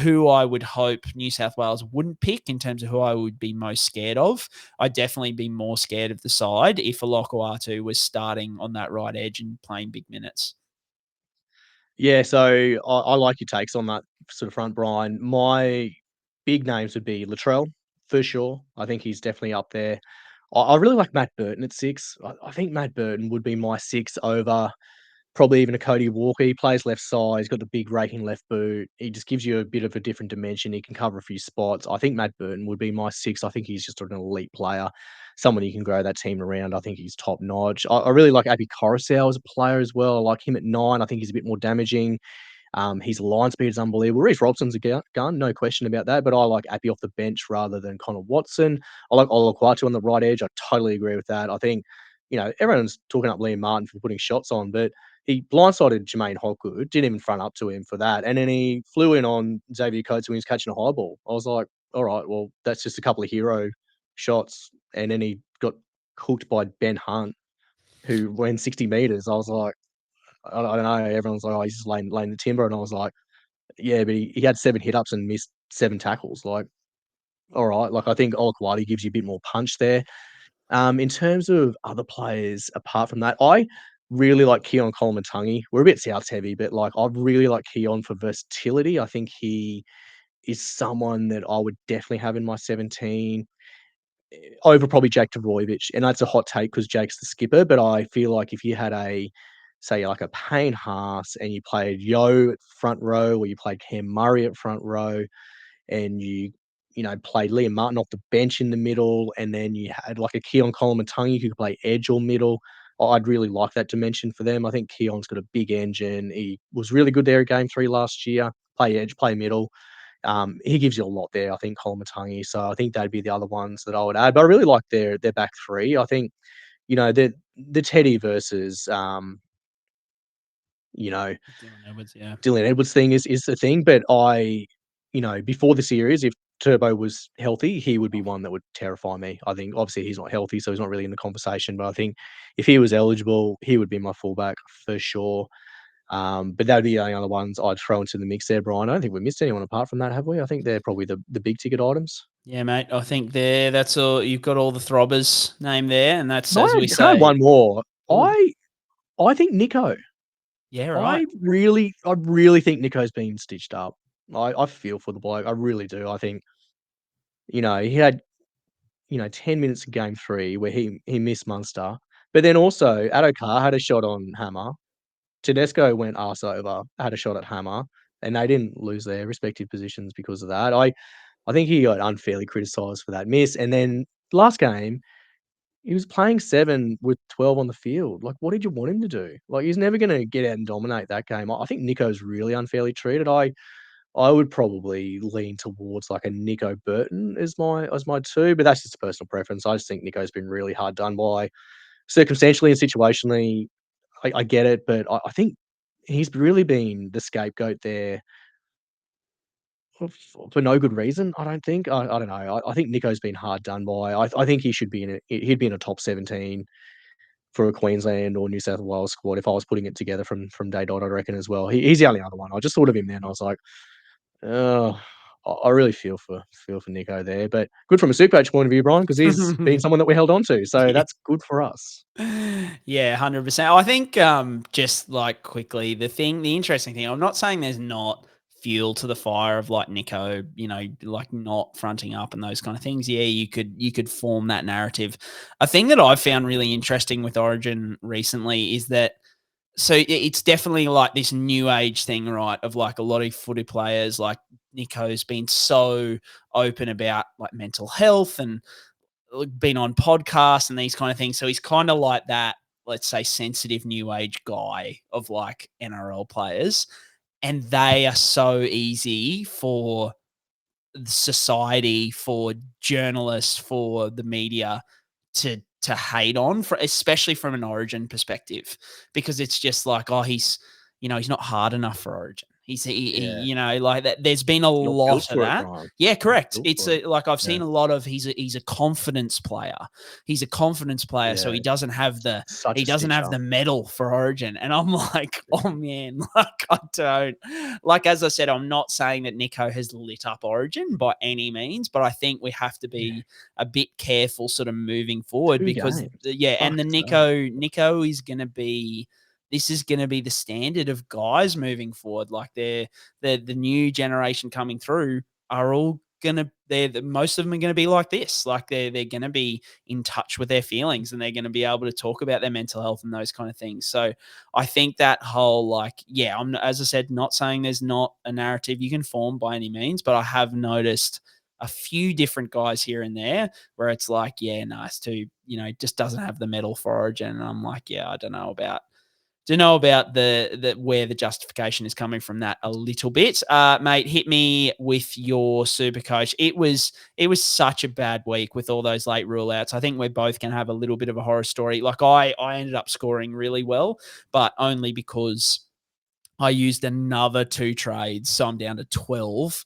who I would hope New South Wales wouldn't pick in terms of who I would be most scared of, I'd definitely be more scared of the side if Olokoatu was starting on that right edge and playing big minutes. Yeah, so I like your takes on that sort of front, Brien. My big names would be Latrell, for sure. I think he's definitely up there. I really like Matt Burton at 6. I think Matt Burton would be my 6 over probably even a Cody Walker. He plays left side. He's got the big raking left boot. He just gives you a bit of a different dimension. He can cover a few spots. I think Matt Burton would be my 6. I think he's just an elite player, someone you can grow that team around. I think he's top notch. I really like Api Coruscant as a player as well. I like him at 9. I think he's a bit more damaging. His line speed is unbelievable. Reece Robson's a gun, no question about that. But I like Appy off the bench rather than Connor Watson. I like Olokoatu on the right edge. I totally agree with that. I think, everyone's talking up Liam Martin for putting shots on, but he blindsided Jermaine Hopgood, didn't even front up to him for that. And then he flew in on Xavier Coates when he was catching a high ball. I was like, all right, well, that's just a couple of hero shots. And then he got cooked by Ben Hunt, who went 60 metres. I was like, I don't know. Everyone's like, oh, he's just laying the timber. And I was like, yeah, but he had 7 hit-ups and missed 7 tackles. All right. I think Olokoatu gives you a bit more punch there. In terms of other players, apart from that, I really like Keon Kolomatangi. We're a bit Souths heavy, but I really like Keon for versatility. I think he is someone that I would definitely have in my 17 over probably Jake Trbojevic. And that's a hot take because Jake's the skipper, but I feel like if you had say a Payne Haas and you played Yo at front row, or you played Cam Murray at front row, and you played Liam Martin off the bench in the middle, and then you had a Keon Kolomatangi who could play edge or middle, I'd really like that dimension for them. I think Keon's got a big engine. He was really good there at game 3 last year. Play edge, play middle. He gives you a lot there, I think, Kolomatangi. So I think that'd be the other ones that I would add. But I really like their back 3. I think, the Teddy versus Dylan Edwards, yeah. Dylan Edwards thing is the thing. But before the series, if Turbo was healthy, he would be one that would terrify me. I think obviously he's not healthy, so he's not really in the conversation. But I think if he was eligible, he would be my fullback for sure. But that would be the only other ones I'd throw into the mix there, Brian. I don't think we missed anyone apart from that, have we? I think they're probably the big ticket items. Yeah, mate. I think that's all. You've got all the throbbers name there, and that's as we Can I say. add one more? Ooh. I think Nico. Yeah, right. I really think Nico's been stitched up. I feel for the bloke. I really do. I think, he had, 10 minutes in game 3 where he missed Munster. But then also, Addo-Carr had a shot on Hammer. Tedesco went arse over, had a shot at Hammer, and they didn't lose their respective positions because of that. I think he got unfairly criticised for that miss. And then last game, he was playing 7 with 12 on the field. Like, what did you want him to do? Like, he's never going to get out and dominate that game. I think Nico's really unfairly treated. I would probably lean towards like a Nico Burton as my 2, but that's just a personal preference. I just think Nico's been really hard done by circumstantially and situationally. I get it, but I think he's really been the scapegoat there for no good reason. I don't think. I don't know. I think Nico's been hard done by. I think he'd be in a top 17 for a Queensland or New South Wales squad if I was putting it together from day dot. I reckon as well. He's the only other one. I just thought of him then. I was like, oh, I really feel for Nico there, but good from a SuperCoach point of view, Brian, because he's been someone that we held on to, so that's good for us. Yeah, 100%. I think just like quickly, the interesting thing, I'm not saying there's not fuel to the fire of like Nico, like not fronting up and those kind of things. Yeah, you could form that narrative. A thing that I've found really interesting with Origin recently is that so it's definitely like this new age thing, right? Of like a lot of footy players, like Nico's been so open about like mental health and been on podcasts and these kind of things. So he's kind of like that, let's say, sensitive new age guy of like NRL players. And they are so easy for society, for journalists, for the media to hate on, especially from an Origin perspective, because it's just like, oh, he's not hard enough for Origin. He like that. There's been a lot of that. Yeah, correct. It's like I've seen a lot of he's a confidence player. He's a confidence player, so he doesn't have the medal for Origin. And I'm like, oh man, like I don't like. As I said, I'm not saying that Nico has lit up Origin by any means, but I think we have to be a bit careful, sort of moving forward, because and the Nico is going to be. This is going to be the standard of guys moving forward. Like the new generation coming through are all most of them are going to be like this. Like they're going to be in touch with their feelings and they're going to be able to talk about their mental health and those kind of things. So I think that whole I'm, as I said, not saying there's not a narrative you can form by any means, but I have noticed a few different guys here and there where it's like, yeah, nice to, just doesn't have the medal for Origin. And I'm like, yeah, I don't know about the where the justification is coming from that a little bit. Mate, hit me with your SuperCoach. It was such a bad week with all those late rule outs. I think we're both going to have a little bit of a horror story. Like I ended up scoring really well, but only because I used another 2 trades. So I'm down to 12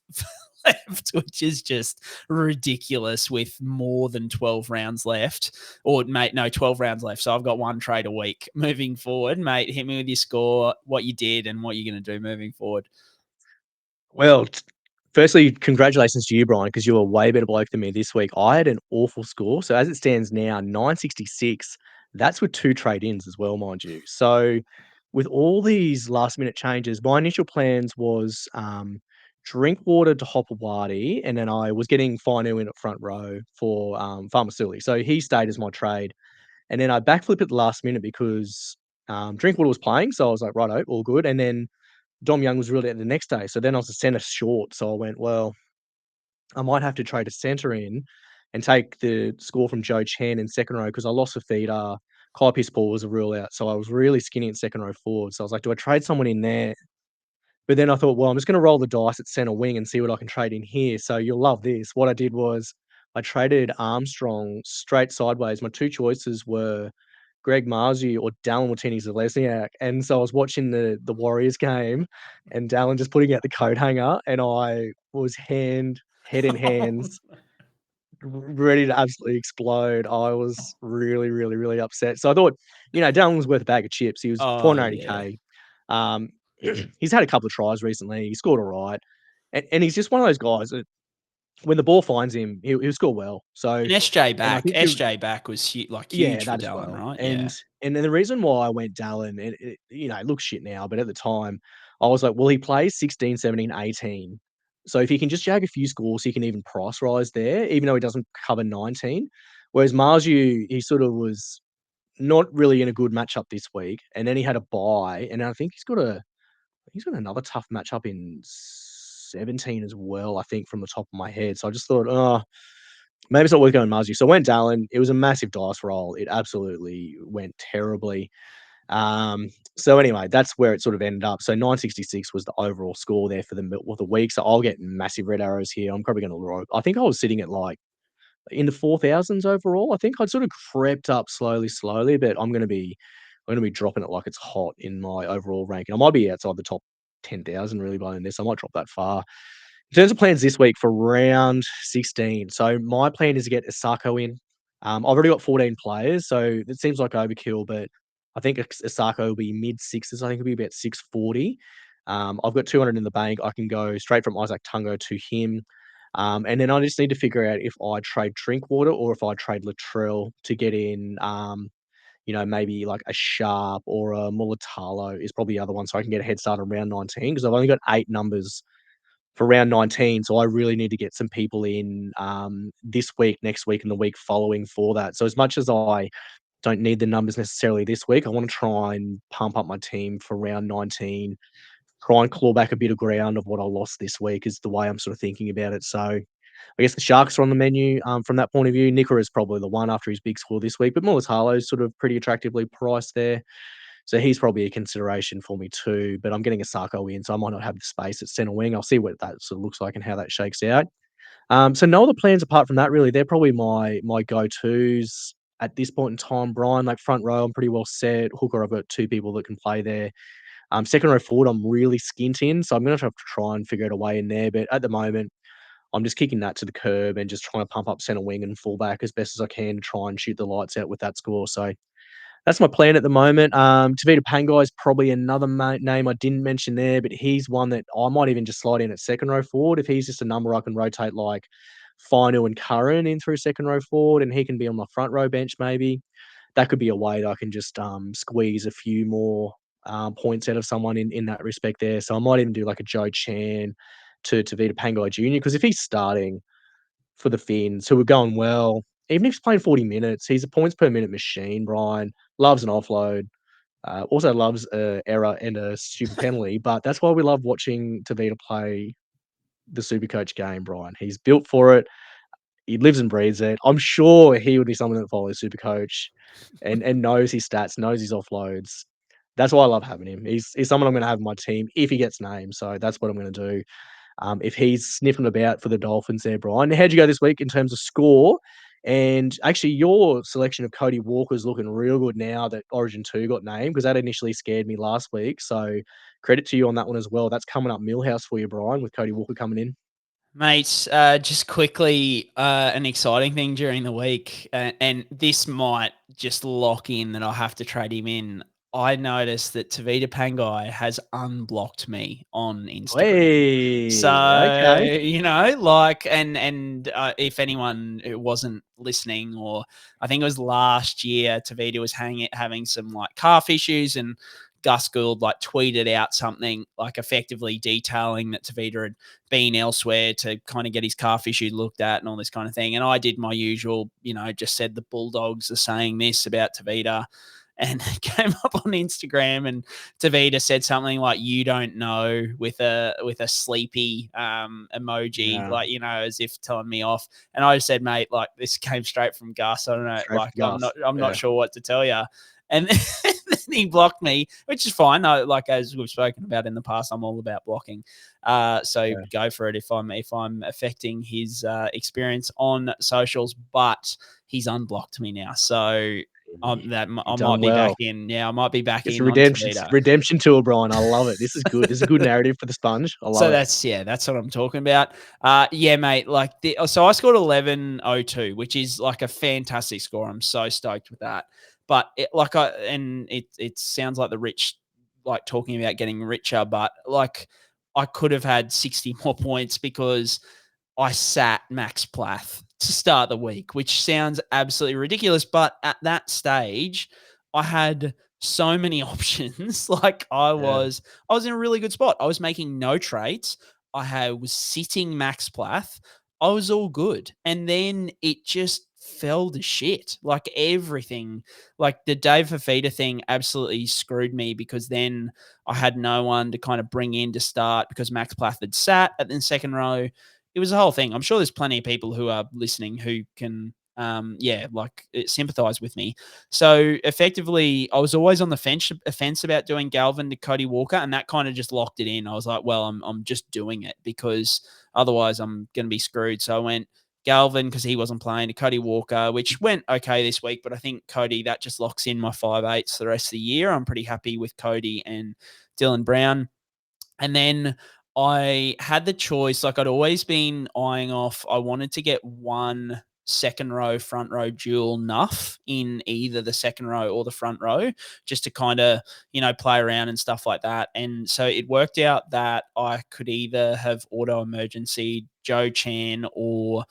left, which is just ridiculous with more than 12 rounds left. Or, mate, no, 12 rounds left. So I've got 1 trade a week moving forward. Mate, hit me with your score, what you did and what you're going to do moving forward. Well, firstly, congratulations to you, Brian, because you were a way better bloke than me this week. I had an awful score. So as it stands now, 966. That's with 2 trade-ins as well, mind you. So with all these last-minute changes, my initial plans was Drinkwater to Hopewadi, and then I was getting Finu in at front row for Farmer Suli. So he stayed as my trade. And then I backflipped at the last minute because Drinkwater was playing. So I was like, righto, all good. And then Dom Young was ruled out the next day. So then I was a centre short. So I went, well, I might have to trade a centre in and take the score from Joe Chan in second row because I lost Fifita. Pearce Paul was a rule out. So I was really skinny at second row forward. So I was like, do I trade someone in there? But then I thought, well, I'm just going to roll the dice at centre wing and see what I can trade in here. So you'll love this. What I did was I traded Armstrong straight sideways. My 2 choices were Greg Marzi or Dallin Watini-Zalesniak. And so I was watching the Warriors game and Dallin just putting out the coat hanger and I was head in hands, ready to absolutely explode. I was really, really, really upset. So I thought, Dallin was worth a bag of chips. He was 480K. He's had a couple of tries recently. He scored all right. And he's just one of those guys that when the ball finds him, he'll score well. So, And SJ and I back. think SJ back was huge for that as Dallin, well. right? And then the reason why I went Dallin, it looks shit now, but at the time, I was like, well, he plays 16, 17, 18. So if he can just jag a few scores, he can even price rise there, even though he doesn't cover 19. Whereas Marju, he sort of was not really in a good matchup this week, and then he had a bye, and I think he's got another tough matchup in 17 as well, I think, from the top of my head. So I just thought, maybe it's not worth going Marzu. So I went Dallin. It was a massive dice roll. It absolutely went terribly. So anyway, that's where it sort of ended up. So 966 was the overall score there for the week. So I'll get massive red arrows here. I'm probably going to roll. I think I was sitting at like in the 4,000s overall. I think I'd sort of crept up slowly, but I'm going to be dropping it like it's hot in my overall ranking. I might be outside the top 10,000 really by this. I might drop that far. In terms of plans this week for round 16, so my plan is to get Asako in. I've already got 14 players, so it seems like overkill, but I think Asako will be mid sixes. I think it'll be about 640. I've got 200 in the bank. I can go straight from Isaac Tungo to him. And then I just need to figure out if I trade Drinkwater or if I trade Latrell to get in, maybe like a Sharp or a Mulatalo is probably the other one. So I can get a head start on round 19 because I've only got 8 numbers for round 19. So I really need to get some people in this week, next week, and the week following for that. So as much as I don't need the numbers necessarily this week, I want to try and pump up my team for round 19, try and claw back a bit of ground of what I lost this week is the way I'm sort of thinking about it. So I guess the Sharks are on the menu from that point of view. Nicker is probably the one after his big score this week, but Mulatalo is sort of pretty attractively priced there. So he's probably a consideration for me too, but I'm getting a Sarko in, so I might not have the space at centre wing. I'll see what that sort of looks like and how that shakes out. So no other plans apart from that, really. They're probably my go-tos at this point in time. Brien, like front row, I'm pretty well set. Hooker, I've got 2 people that can play there. Second row forward, I'm really skint in, so I'm going to have to try and figure out a way in there. But at the moment, I'm just kicking that to the curb and just trying to pump up centre wing and fullback as best as I can to try and shoot the lights out with that score. So that's my plan at the moment. Tevita Pangai is probably another name I didn't mention there, but he's one that I might even just slide in at second row forward. If he's just a number I can rotate like Final and Curran in through second row forward, and he can be on my front row bench maybe. That could be a way that I can just squeeze a few more points out of someone in that respect there. So I might even do like a Joe Chan to Tevita Pangai Jr. because if he's starting for the Finns, who are going well, even if he's playing 40 minutes, he's a points per minute machine, Brien. Loves an offload. Also loves an error and a stupid penalty, but that's why we love watching Tevita play the SuperCoach game, Brien. He's built for it. He lives and breathes it. I'm sure he would be someone that follows SuperCoach and knows his stats, knows his offloads. That's why I love having him. He's someone I'm going to have in my team if he gets named. So that's what I'm going to do. If he's sniffing about for the Dolphins there, Brien. How'd you go this week in terms of score? And actually, your selection of Cody Walker's looking real good now that Origin 2 got named because that initially scared me last week. So credit to you on that one as well. That's coming up Millhouse for you, Brien, with Cody Walker coming in. Mates, just quickly, an exciting thing during the week, and this might just lock in that I'll have to trade him in. I noticed that Tevita Pangai has unblocked me on Instagram. Hey, So, okay. and if anyone who wasn't listening, or I think it was last year, Tevita was having some like calf issues, and Gus Gould like tweeted out something like effectively detailing that Tevita had been elsewhere to kind of get his calf issue looked at and all this kind of thing. And I did my usual, just said the Bulldogs are saying this about Tevita. And it came up on Instagram, and Tevita said something like "you don't know" with a sleepy emoji, as if telling me off. And I just said, "Mate, like this came straight from Gus. I don't know, I'm not sure what to tell you." And then he blocked me, which is fine. As we've spoken about in the past, I'm all about blocking. So go for it if I'm affecting his experience on socials. But he's unblocked me now, so. I might be back in. Yeah, I might be back in. It's a redemption tour, Brien. I love it. This is good. This is a good narrative for the Sponge. I love it. That's what I'm talking about. Mate. So I scored 11.02, which is like a fantastic score. I'm so stoked with that. But it sounds like the Rich like talking about getting richer, but like I could have had 60 more points because I sat Max Plath to start the week, which sounds absolutely ridiculous. But at that stage, I had so many options. Like I was in a really good spot. I was making no trades. was sitting Max Plath. I was all good. And then it just fell to shit. Like everything, like the Dave Fifita thing absolutely screwed me because then I had no one to kind of bring in to start because Max Plath had sat at the second row. It was a whole thing. I'm sure there's plenty of people who are listening who can, sympathize with me. So effectively, I was always on the offense about doing Galvin to Cody Walker, and that kind of just locked it in. I was like, well, I'm just doing it because otherwise I'm going to be screwed. So I went Galvin because he wasn't playing, to Cody Walker, which went okay this week, but I think Cody, that just locks in my 5/8 for the rest of the year. I'm pretty happy with Cody and Dylan Brown. And then I had the choice, like I'd always been eyeing off, I wanted to get one second row, front row dual nuff in either the second row or the front row, just to kind of, play around and stuff like that. And so it worked out that I could either have auto emergency Joe Chan or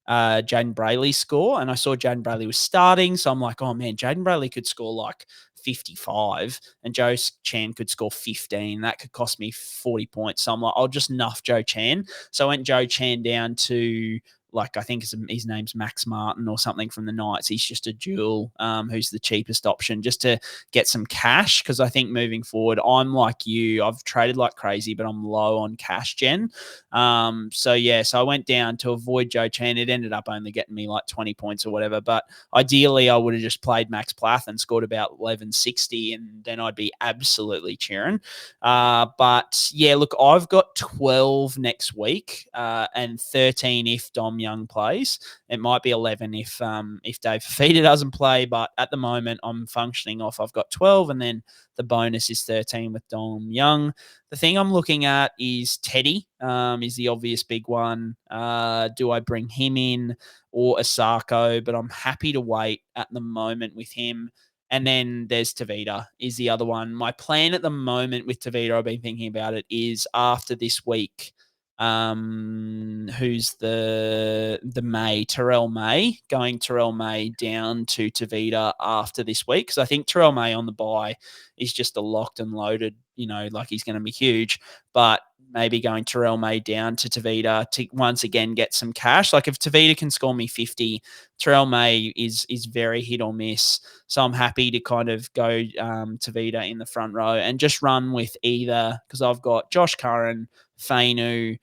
Jaden Brayley score. And I saw Jaden Brayley was starting. So I'm like, oh man, Jaden Brayley could score like 55 and Joe Chan could score 15. That could cost me 40 points. So I'm like, I'll just nuff Joe Chan. So I went Joe Chan down to, like, I think his name's Max Martin or something from the Knights. He's just a dual, who's the cheapest option, just to get some cash. Because I think moving forward, I'm like you. I've traded like crazy, but I'm low on cash gen. So I went down to avoid Joe Chan. It ended up only getting me like 20 points or whatever. But ideally, I would have just played Max Plath and scored about 1160, and then I'd be absolutely cheering. But yeah, look, I've got 12 next week and 13 if Dom Young plays. It might be 11 if Dave Fifita doesn't play, but at the moment I'm functioning off. I've got 12, and then the bonus is 13 with Dom Young. The thing I'm looking at is Teddy, is the obvious big one. Do I bring him in or Asako? But I'm happy to wait at the moment with him. And then there's Tevita is the other one. My plan at the moment with Tevita, I've been thinking about it, is after this week, who's the Terrell May, going Terrell May down to Tevita after this week, because I think Terrell May on the bye is just a locked and loaded, like he's going to be huge, but maybe going Terrell May down to Tevita to once again get some cash. Like if Tevita can score me 50, Terrell May is very hit or miss. So I'm happy to kind of go Tevita in the front row and just run with either, because I've got Josh Curran, Fainu,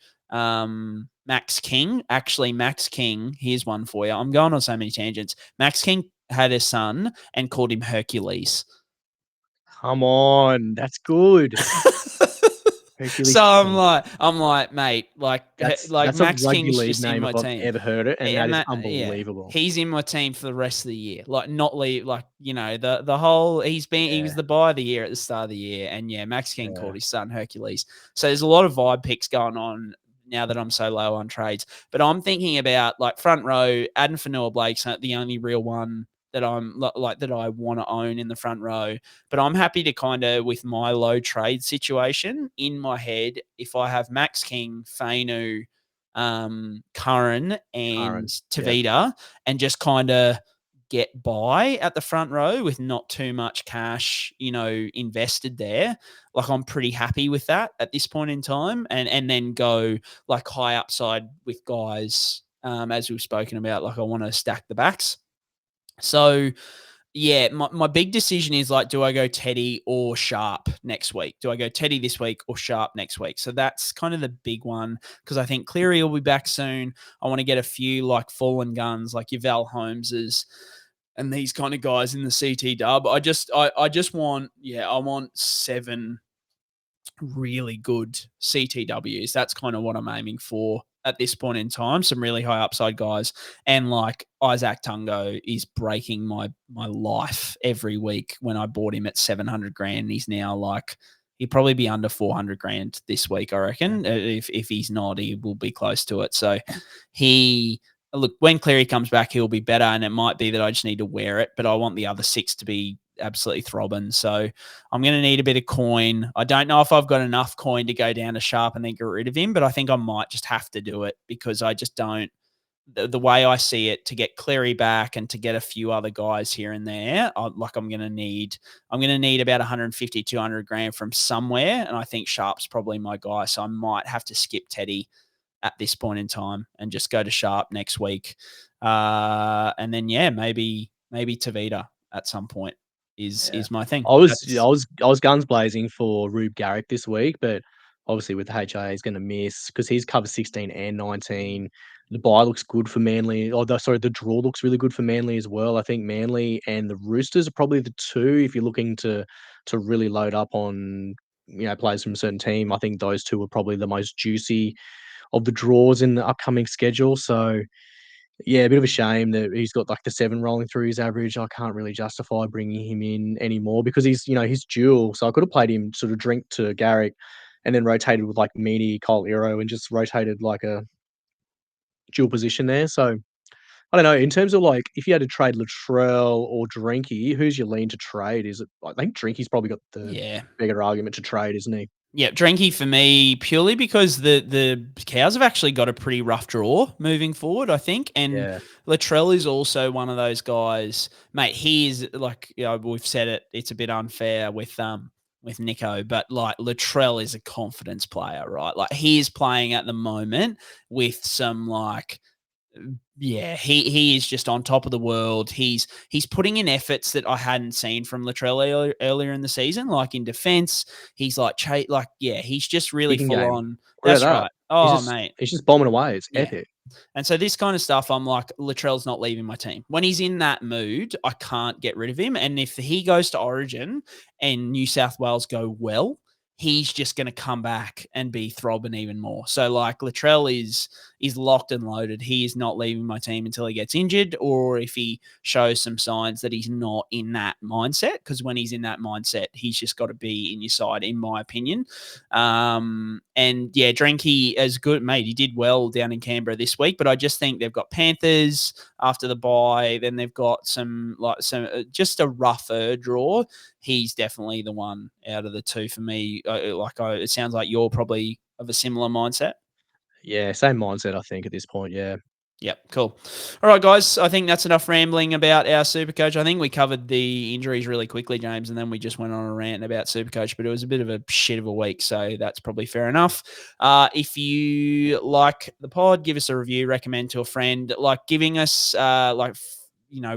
Max King. Actually, Max King, here's one for you. I'm going on so many tangents. Max King had a son and called him Hercules. Come on, that's good. So I'm like, mate, that's Max a King's league just in name my if I've team. ever heard it, and that is unbelievable. Yeah. He's in my team for the rest of the year. Like not leave, the whole. He was the buy of the year at the start of the year, and Max King called his son Hercules. So there's a lot of vibe picks going on now that I'm so low on trades. But I'm thinking about like front row. Adam Fanua-Blake's the only real one that I'm that I want to own in the front row. But I'm happy to kind of, with my low trade situation in my head, if I have Max King, Fainu, Curran and Tevita, and just kind of get by at the front row with not too much cash, invested there. Like I'm pretty happy with that at this point in time, and then go like high upside with guys, as we've spoken about. Like I want to stack the backs. So yeah, my big decision is like, do I go Teddy or Sharp next week? Do I go Teddy this week or Sharp next week? So that's kind of the big one, because I think Cleary will be back soon. I want to get a few like fallen guns like your Val Holmeses and these kind of guys in the CT dub. I just want, I want 7 really good CTWs. That's kind of what I'm aiming for at this point in time. Some really high upside guys, and like Isaac Tungo is breaking my life every week. When I bought him at 700 grand, he's now like, he'd probably be under 400 grand this week, I reckon. If he's not, he will be close to it. So look, when Cleary comes back, he'll be better, and it might be that I just need to wear it, but I want the other 6 to be absolutely throbbing. So I'm going to need a bit of coin. I don't know if I've got enough coin to go down to Sharp and then get rid of him, but I think I might just have to do it because I just don't. The way I see it, to get Cleary back and to get a few other guys here and there, I'm going to need about 150, 200 grand from somewhere. And I think Sharp's probably my guy. So I might have to skip Teddy at this point in time and just go to Sharp next week. And then, maybe Tevita at some point is my thing. I was guns blazing for Rube Garrick this week, but obviously with the HIA he's going to miss because he's covered 16 and 19. The bye looks good for Manly. The draw looks really good for Manly as well. I think Manly and the Roosters are probably the two if you're looking to really load up on players from a certain team. I think those two are probably the most juicy of the draws in the upcoming schedule. So yeah, a bit of a shame that he's got like the 7 rolling through his average. I can't really justify bringing him in anymore because he's dual. So I could have played him sort of drink to Garrick and then rotated with like Meany, Cole Iro and just rotated like a dual position there. So I don't know. In terms of like, if you had to trade Latrell or Drinky, who's your lean to trade? I think Drinky's probably got the bigger argument to trade, isn't he? Yeah, Drinky for me purely because the Cows have actually got a pretty rough draw moving forward, I think. And Latrell is also one of those guys, mate. He is like, we've said it. It's a bit unfair with Nico, but like Latrell is a confidence player, right? Like he is playing at the moment with some like. Yeah, he is just on top of the world. He's putting in efforts that I hadn't seen from Latrell earlier in the season, like in defense. He's like, he's just really full on. That's right. Oh, mate. He's just bombing away. It's epic. And so this kind of stuff, I'm like, Latrell's not leaving my team. When he's in that mood, I can't get rid of him. And if he goes to Origin and New South Wales go well, he's just going to come back and be throbbing even more. So like Latrell is locked and loaded. He is not leaving my team until he gets injured or if he shows some signs that he's not in that mindset. Because when he's in that mindset, he's just got to be in your side, in my opinion. Drinky as good, mate. He did well down in Canberra this week, but I just think they've got Panthers after the bye. Then they've got some just a rougher draw. He's definitely the one out of the two for me. It sounds like you're probably of a similar mindset. Yeah, same mindset, I think, at this point, yeah. Yep, cool. All right, guys, I think that's enough rambling about our SuperCoach. I think we covered the injuries really quickly, James, and then we just went on a rant about SuperCoach, but it was a bit of a shit of a week, so that's probably fair enough. If you like the pod, give us a review, recommend to a friend, like giving us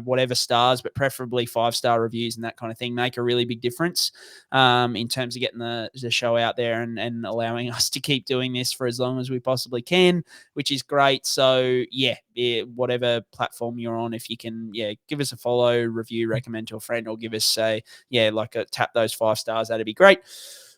whatever stars, but preferably 5-star reviews and that kind of thing make a really big difference in terms of getting the show out there and allowing us to keep doing this for as long as we possibly can, which is great. So whatever platform you're on, if you can, give us a follow, review, recommend to a friend, or give us tap those 5 stars. That'd be great.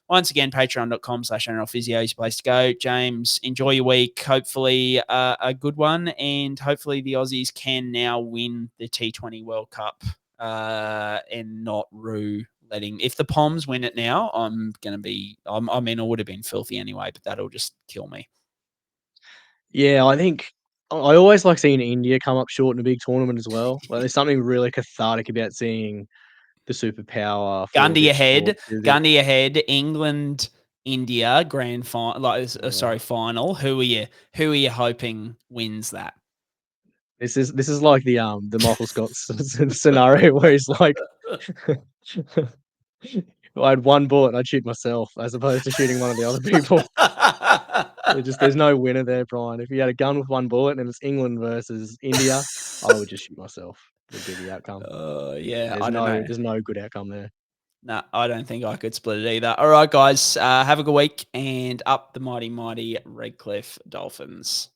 Once again, patreon.com/NRL Physio is the place to go. James, enjoy your week. Hopefully a good one. And hopefully the Aussies can now win the T20 World Cup and not rue letting... If the Poms win it now, it would have been filthy anyway, but that'll just kill me. Yeah, I think... I always like seeing India come up short in a big tournament as well. Like, there's something really cathartic about seeing the superpower. Gundy ahead. England, India grand final. Final. Who are you hoping wins that? This is like the Michael Scott scenario where he's like, I had one bullet and I'd shoot myself as opposed to shooting one of the other people. There's no winner there, Brien. If you had a gun with one bullet and it's England versus India, I would just shoot myself. Would be the outcome. There's no good outcome there. No, I don't think I could split it either. All right, guys, have a good week and up the mighty, mighty Redcliffe Dolphins.